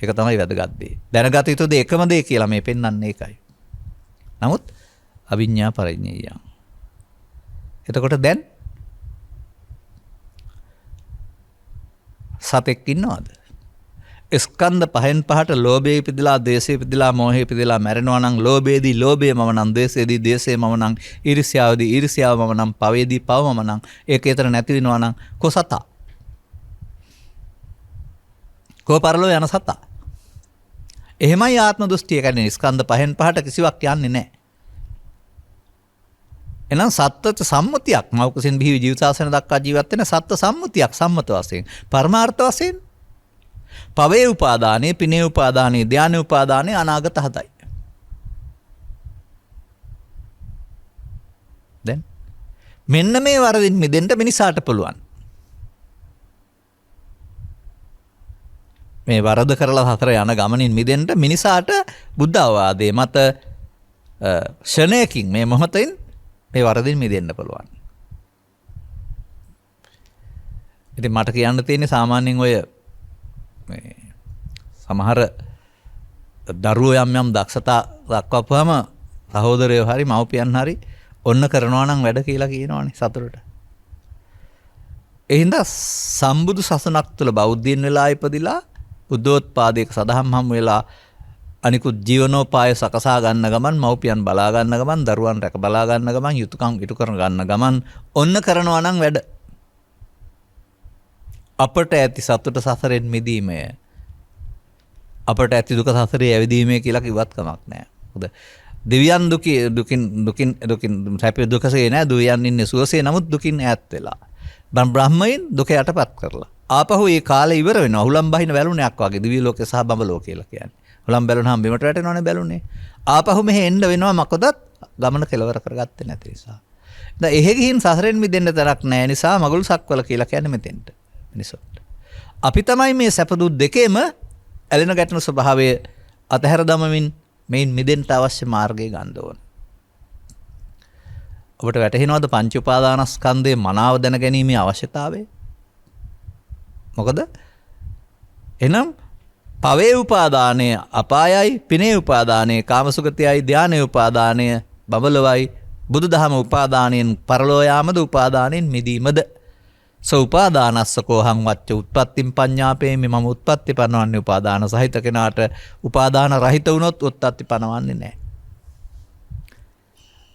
ඒක තමයි වැදගත් දේ. දැනගත යුතු දේ එකම දේ කියලා මේ පෙන්වන්නේ ඒකයි. නමුත් අවිඤ්ඤා පරිඤ්ඤයං. එතකොට දැන් සතෙක් ඉන්නවද? ස්කන්ධ පහෙන් පහට ලෝභය ඉපදිලා, ද්වේෂය ඉපදිලා, මෝහය ඉපදිලා මැරෙනවා නම් ලෝභයේදී ලෝභය මම නම්, ද්වේෂයේදී ද්වේෂය මම නම්, ඊර්ෂ්‍යාවේදී ඊර්ෂ්‍යාව මම නම්, පවේදී පව මම නම්, ඒක ඊතර නැති වෙනවා නම් කොසතා? කොපරලෝ යන සතා. එහෙමයි ආත්ම දෘෂ්ටිය කියන්නේ. ස්කන්ධ පහෙන් පහට කිසිවක් යන්නේ නැහැ. එහෙනම් සත්ත්ව සම්මුතියක් මෞකසින් බිහි ජීවිතාසන දක්වා ජීවත් වෙන සත්ත්ව සම්මුතියක් සම්මත වශයෙන්, පරමාර්ථ වශයෙන් පවේ උපාදානේ, පිනේ උපාදානේ, ධානයේ උපාදානේ අනාගත හතයි. මෙන්න මේ වරදින් මිදෙන්න මිනිසාට පුළුවන්. මේ වරද කරලා හතර යන ගමනින් මිදෙන්න මිනිසාට බුද්ධ අවවාදයේ මත ෂණයකින් මේ මොහොතින් මේ වරදින් මිදෙන්න පුළුවන්. ඉතින් මට කියන්න තියෙන්නේ සාමාන්‍යයෙන් ඔය මේ සමහර දරුවෝ යම් දක්ෂතා දක්වපුවාම සහෝදරයෝ හරි මව්පියන් හරි ඔන්න කරනවා නම් වැඩ කියලා කියනවනේ සතුටට. ඒ හින්දා සම්බුදු සසුනක් තුළ බෞද්ධයන් වෙලා ඉපදිලා බුද්ධෝත්පාදයක සදහම් හම් වෙලා අනිකුත් ජීවනෝපාය සකසා ගන්න ගමන් මව්පියන් බලා ගන්න ගමන් දරුවන් රැක බලා ගන්න ගමන් යුතුයකම් ඉටු කර ගන්න ගමන් ඔන්න කරනවා නම් වැඩ. අපට ඇති සතුට සසරෙන් මිදීමය. අපට ඇති දුක සසරේ ඇවිදීමේ කියලා කිව්වත් කමක් නැහැ. මොකද දෙවියන් දුකින් සැපේ දුකසේ නෑ. දෙවියන් ඉන්නේ සුවසේ නමුත් දුකින් ඈත් වෙලා. බ්‍රහ්මයන් දුක යටපත් කරලා. ආපහු ඒ කාලේ ඉවර වෙනවා. හුලම් බහින බැලුණයක් වගේ දිව්‍ය ලෝකේ සහ බඹ ලෝකේ කියලා කියන්නේ. හුලම් බැලුනහම බිමට වැටෙනවනේ බැලුනේ. ආපහු මෙහෙ එන්න වෙනවා මොකදත් ගමන කෙලවර කරගත්තේ නැති නිසා. දැන් එහෙ ගිහින් සසරෙන් මිදෙන්න තරක් නැහැ නිසා මගුල් සක්වල කියලා කියන්නේ මෙතෙන්ට. මිනිසොත්. අපි තමයි මේ සැප දුක් දෙකේම ඇලෙන ගැටෙන ස්වභාවය අතහැර දමමින් මේන් මිදෙන්න අවශ්‍ය මාර්ගය ගන්න ඕන. ඔබට වැටහෙනවද පංච උපාදානස්කන්ධයේ මනාව දැනගැනීමේ අවශ්‍යතාවය? මොකද එනම් පවේ උපාදානය අපායයි, පිනේ උපාදානය කාමසුගතියයි, ධානයේ උපාදානය බබලවයි, බුදුදහම උපාදානයෙන් පරලෝ යාමද උපාදානයෙන් මිදීමද. උපාදානස්සකෝ හං වච්ච උත්පත්තිම් පඤ්ඤාපේමි මම උත්පත්ති පනවන්නේ උපාදාන සහිත කෙනාට උපාදාන රහිත වුණොත් උත්පත්ති පනවන්නේ නැහැ.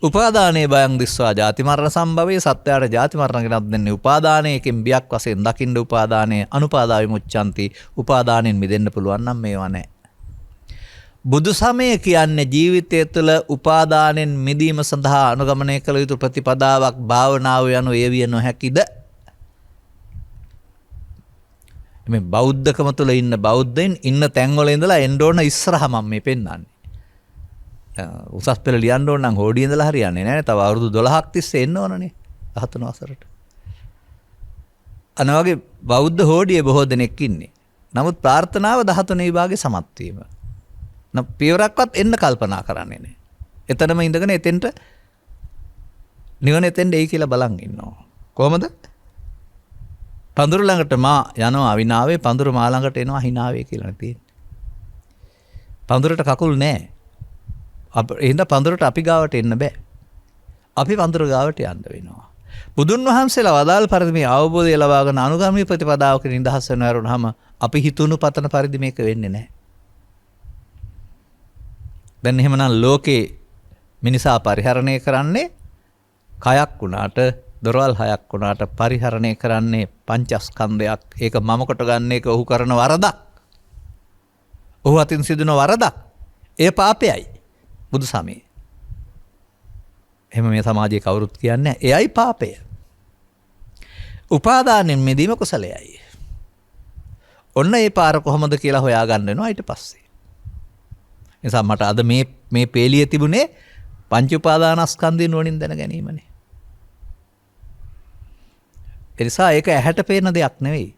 උපාදානයේ බයං දිස්වා ජාති මරණ සම්භවයේ සත්‍යයට ජාති මරණ ගෙනත් දෙන්නේ උපාදානයකින් බියක් වශයෙන් දකින්න උපාදානයේ අනුපාදා විමුච්ඡanti උපාදානෙන් මිදෙන්න පුළුවන් නම් මේවා නැහැ. බුදු සමය කියන්නේ ජීවිතය තුළ උපාදානෙන් මිදීම සඳහා අනුගමනය කළ යුතු ප්‍රතිපදාවක් භාවනාව යනු ඒ විය නොහැකිද? මේ බෞද්ධකම තුළ ඉන්න බෞද්ධයින් ඉන්න තැන්වල ඉඳලා එන්න ඕන ඉස්සරහ මම මේ පෙන්නන්නේ. උසස් පෙළ ලියන්න ඕන නම් හොඩිය ඉඳලා හරියන්නේ නැහැ. තව අවුරුදු 12ක් තිස්සේ එන්න ඕනනේ 13 වසරට. අනවගේ බෞද්ධ හොඩියේ බොහෝ දෙනෙක් ඉන්නේ. නමුත් ප්‍රාර්ථනාව 13 විභාගේ සමත් වීම. පියවරක්වත් එන්න කල්පනා කරන්නේ නැහැ. එතනම ඉඳගෙන එතෙන්ට නිවන එතෙන්ට එයි කියලා බලන් ඉන්නවා. කොහමද? පඳුරු ළඟට මා යනවා අවිනාවේ, පඳුරු මා ළඟට එනවා හිනාවේ කියලා තියෙන්නේ. පඳුරට කකුල් නැහැ. එහෙනම් පඳුරට අපි ගාවට එන්න බෑ. අපි පඳුරු ගාවට යන්න වෙනවා. බුදුන් වහන්සේලා වදාළ පරිදි මේ අවබෝධය ලබාගෙන අනුගාමී ප්‍රතිපදාවක නිදහස් වෙනවා වරුණාම අපි හිතුණු පතන පරිදි මේක වෙන්නේ නැහැ. දැන් එහෙමනම් ලෝකේ මිනිසා පරිහරණය කරන්නේ කයක් වුණාට දොරවල් හයක් වුණාට පරිහරණය කරන්නේ පංචස්කන්ධයක්. ඒක මම කොට ගන්න එක ඔහු කරන වරදක්. ඔහු අතින් සිදුන වරදක්. ඒ පාපයයි. බුදු සමයේ. එහෙම මේ සමාජයේ කවුරුත් කියන්නේ එයයි පාපය. උපාදානෙන් මිදීම කුසලයයි. ඔන්න ඒ පාර කොහොමද කියලා හොයාගන්න වෙනවා ඊට පස්සේ. නිසා මට අද මේ පේලිය තිබුණේ පංච උපාදානස්කන්ධය නුවණින් දැන ගැනීමනේ. එනිසා ඒක ඇහැට පේන දෙයක් නෙවෙයි.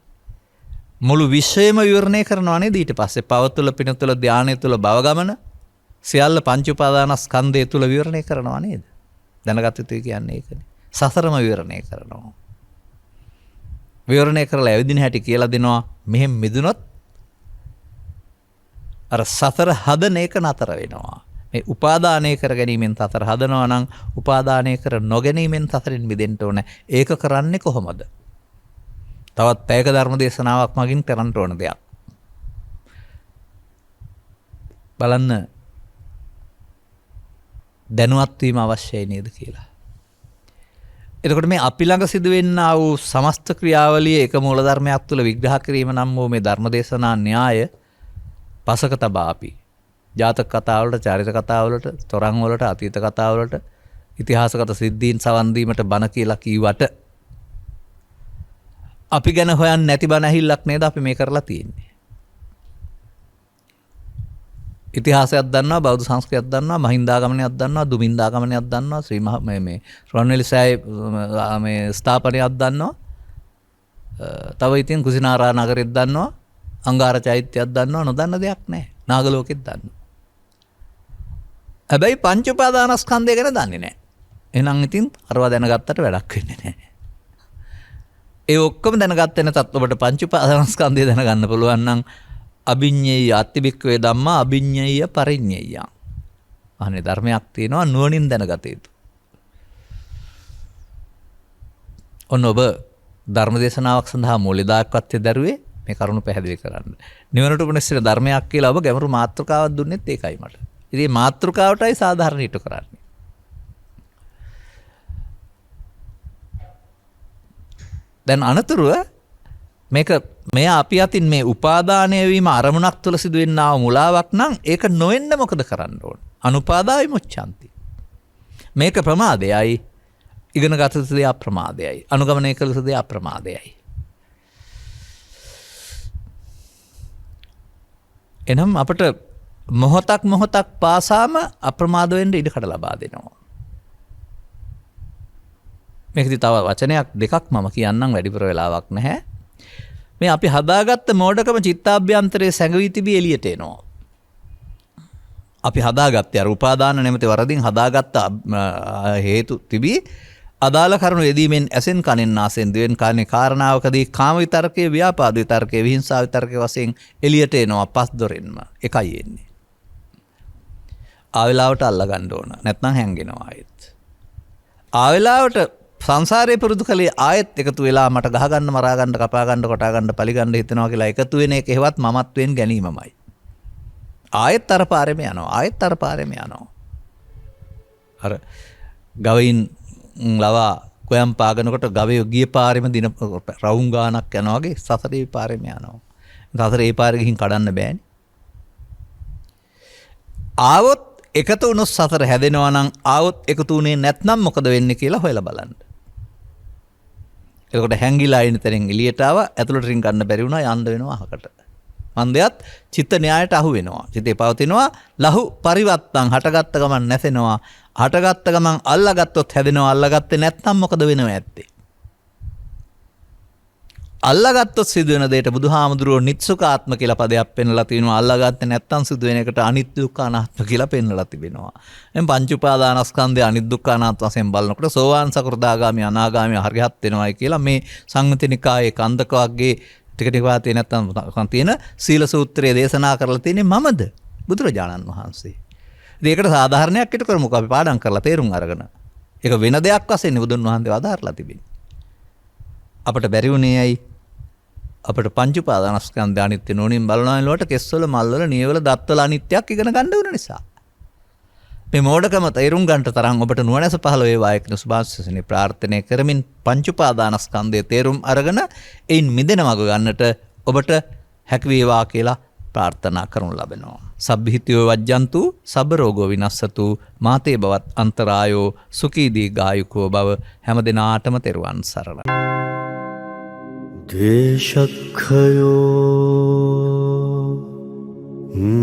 මුළු විශ්වයම විවරණය කරනවා නේද ඊට පස්සේ. පව තුළ, පින තුළ, ධානය තුළ, භව ගමන සියල්ල පංච උපාදානස්කන්ධය තුළ විවරණය කරනවා නේද? දැනගත යුතුයි කියන්නේ ඒකනේ. සසරම විවරණය කරනවා. විවරණය කරලා ඇවිදින හැටි කියලා දෙනවා. මෙහෙම මිදුනොත් අර සතර හදන එක නතර වෙනවා. මේ උපාදානය කර ගැනීමෙන් සතර හදනවා නම් උපාදානය කර නොගැනීමෙන් සතරින් මිදෙන්න ඕන. ඒක කරන්නේ කොහොමද? තවත් පැයක ධර්ම දේශනාවක් මගින් කරන්න ඕන දෙයක්. බලන්න දැනුවත් වීම අවශ්‍යයි නේද කියලා. එතකොට මේ අපි ළඟ සිදුවෙන්නා වූ සමස්ත ක්‍රියාවලිය එක මූල ධර්මයක් තුළ විග්‍රහ කිරීම නම් වූ මේ ධර්ම දේශනා න්‍යාය පසක තබා අපි ජාතක කතාවලට, චරිත කතාවලට, තොරන් වලට, අතීත කතාවලට, ඉතිහාසගත සිද්ධීන් සවන් දීමට බණ කියලා කීවට අපි ගැන හොයන්නේ නැති බණ ඇහිල්ලක් නේද අපි මේ කරලා තියෙන්නේ. ඉතිහාසයක් දන්නවා, බෞද්ධ සංස්කෘතියක් දන්නවා, මහින්දාගමනයක් දන්නවා, දුමින්දාගමනයක් දන්නවා, ශ්‍රී මහ මේ රුවන්වැලි සෑය මේ ස්ථාපනයක් දන්නවා. තව ඉතින් කුසිනාරා නගරෙත් දන්නවා, අංගාර චෛත්‍යයක් දන්නවා, නොදන්න දෙයක් නැහැ. නාගලෝකෙත් දන්නවා. හැබැයි පංච උපාදානස්කන්ධය ගැන දන්නේ නැහැ. එහෙනම් ඉතින් අරවා දැනගත්තට වැඩක් වෙන්නේ නැහැ. ඒ ඔක්කොම දැනගත්තේ නැතත් ඔබට පංච උපාදානස්කන්ධය දැනගන්න පුළුවන් නම් අභිඤ්ඤේය අත්තිබික්කවේ ධම්මා අභිඤ්ඤේය පරිඤ්ඤේය. අනේ ධර්මයක් තියෙනවා නුවණින් දැනගත යුතු. ඔන්න ඔබ ධර්ම දේශනාවක් සඳහා මූලිකාවක්වත් දරුවේ මේ කරුණු පැහැදිලි කරන්න. නිවනට උපනිශ්‍ර ධර්මයක් කියලා ඔබ ගැඹුරු මාතෘකාවක් දුන්නෙත් ඒකයි මට. ඉතින් මාතෘකාවටයි සාධාරණ ඊට කරන්නේ. දැන් අනතුරුව මේක මෙයා අපි අතින් මේ උපාදානය වීම අරමුණක් තුළ සිදුවෙනා මුලාවක් නම් ඒක නොවෙන්න මොකද කරන්න ඕන? අනුපාදා විමුච්ඡanti. මේක ප්‍රමාදයයි. ඉගෙන ගත යුතු දේ අප්‍රමාදයයි. අනුගමනය කළ යුතු දේ අප්‍රමාදයයි. එනම් අපට මොහොතක් පාසාම අප්‍රමාද වෙන්න ඉඩ කඩ ලබා දෙනවා. මේකදී තව වචනයක් දෙකක් මම කියන්නම් වැඩිපුර වෙලාවක් නැහැ. මේ අපි හදාගත්ත මෝඩකම චිත්තාභ්‍යන්තරයේ සැඟවී තිබී එළියට එනවා. අපි හදාගත්තේ අර උපාදාන නැමැති වරදින් හදාගත්ත හේතු තිබී අදාළ කරුණු යෙදීමෙන් ඇසෙන් කනෙන් නාසෙන් දිවෙන් කනේ කාරණාවකදී කාම විතරකයේ ව්‍යාපාද විතරකයේ විහිංසා විතරකයේ වශයෙන් එළියට එනවා පස් දොරෙන්ම. එකයි එන්නේ. ආවෙලාවට අල්ලා ගන්න ඕන. නැත්නම් හැංගෙනවා ආයෙත්. ආවෙලාවට සංසාරේ පුරුදු කලේ ආයෙත් එකතු වෙලා මට ගහ ගන්න මරා ගන්න කපා ගන්න කොටා ගන්න පලි ගන්න හිතනවා කියලා එකතු වෙන එක හේවත් මමත්වෙන් ගැනීමමයි. ආයෙත් අර පාරෙම යනවා. ආයෙත් අර පාරෙම යනවා. අර ගවයින් ලවා කොයම් පාගනකොට ගවයෝ ගිය පාරෙම දින රවුම් ගානක් යනවා වගේ සසරේ පාරෙම යනවා. සසරේ පාරේ ගිහින් කඩන්න බෑනේ. ආවොත් එකතු වුණොත් සසර හැදෙනවා නම් ආවොත් එකතු වුණේ නැත්නම් මොකද වෙන්නේ කියලා හොයලා බලන්න. එතකොට හැංගිලා ඉන්න තැනින් එළියට ආවා ඇතුළට රින් ගන්න බැරි වුණා යන්න වෙනවා අහකට. මන්දයත් චිත්ත න්‍යායට අහු වෙනවා. චිතේ පවතිනවා ලහු පරිවත්තං හටගත්ත ගමන් නැසෙනවා. හටගත්ත ගමන් අල්ලාගත්තොත් හැදෙනවා. අල්ලාගත්තේ නැත්නම් මොකද වෙනව ඇත්තේ? අල්ලාගත්තොත් සිදුවෙන දෙයට බුදුහාමුදුරුවෝ නිත්සුකාත්ම කියලා පදයක් පෙන්වලා තිනවා. අල්ලාගත්තේ නැත්නම් සිදුවෙන එකට අනිත්‍ය දුක්ඛ අනාත්ම කියලා පෙන්වලා තිබෙනවා. එම් පංච උපාදානස්කන්ධය අනිත්‍ය දුක්ඛ අනාත්ම වශයෙන් බලනකොට සෝවාන් සකෘදාගාමි අනාගාමි හරියත් වෙනවයි කියලා මේ සංයුතිනිකායේ කන්දක වර්ගයේ ටික ටික වාතේ නැත්නම් තියෙන සීල සූත්‍රයේ දේශනා කරලා තියෙන්නේ මමද බුදුරජාණන් වහන්සේ. ඉතින් ඒකට සාධාරණයක් ඉට කරමුකෝ අපි පාඩම් කරලා තේරුම් අරගෙන. ඒක වෙන දෙයක් වශයෙන් බුදුන් වහන්සේ වදාarලා තිබෙන්නේ. අපට බැරි වුණේ ඇයි? අපට පංච උපාදානස්කන්ධය අනිත්‍ය නෝනින් බලනවා නේලවට කෙස්වල මල්වල නියවල දත්වල අනිත්‍යක් ඉගෙන ගන්න ඕන නිසා. මේ මෝඩකම තේරුම් ගන්නට තරම් ඔබට නුවණැස පහළ වේවා කියන සුභාශිසනේ ප්‍රාර්ථනා කරමින් පංච උපාදානස්කන්ධයේ තේරුම් අරගෙන එයින් මිදෙන මඟ ගන්නට ඔබට හැකි වේවා කියලා ප්‍රාර්ථනා කරනු ලබනවා. සබ්බිහිතියෝ වජ්ජන්තු සබ්බ රෝගෝ විනස්සතු මාතේ බවත් අන්තරායෝ සුඛී දීඝායුකෝ භව හැම දිනාටම තෙරුවන් සරණයි. ද්වේෂක්ඛයෝ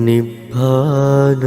නිබ්බානං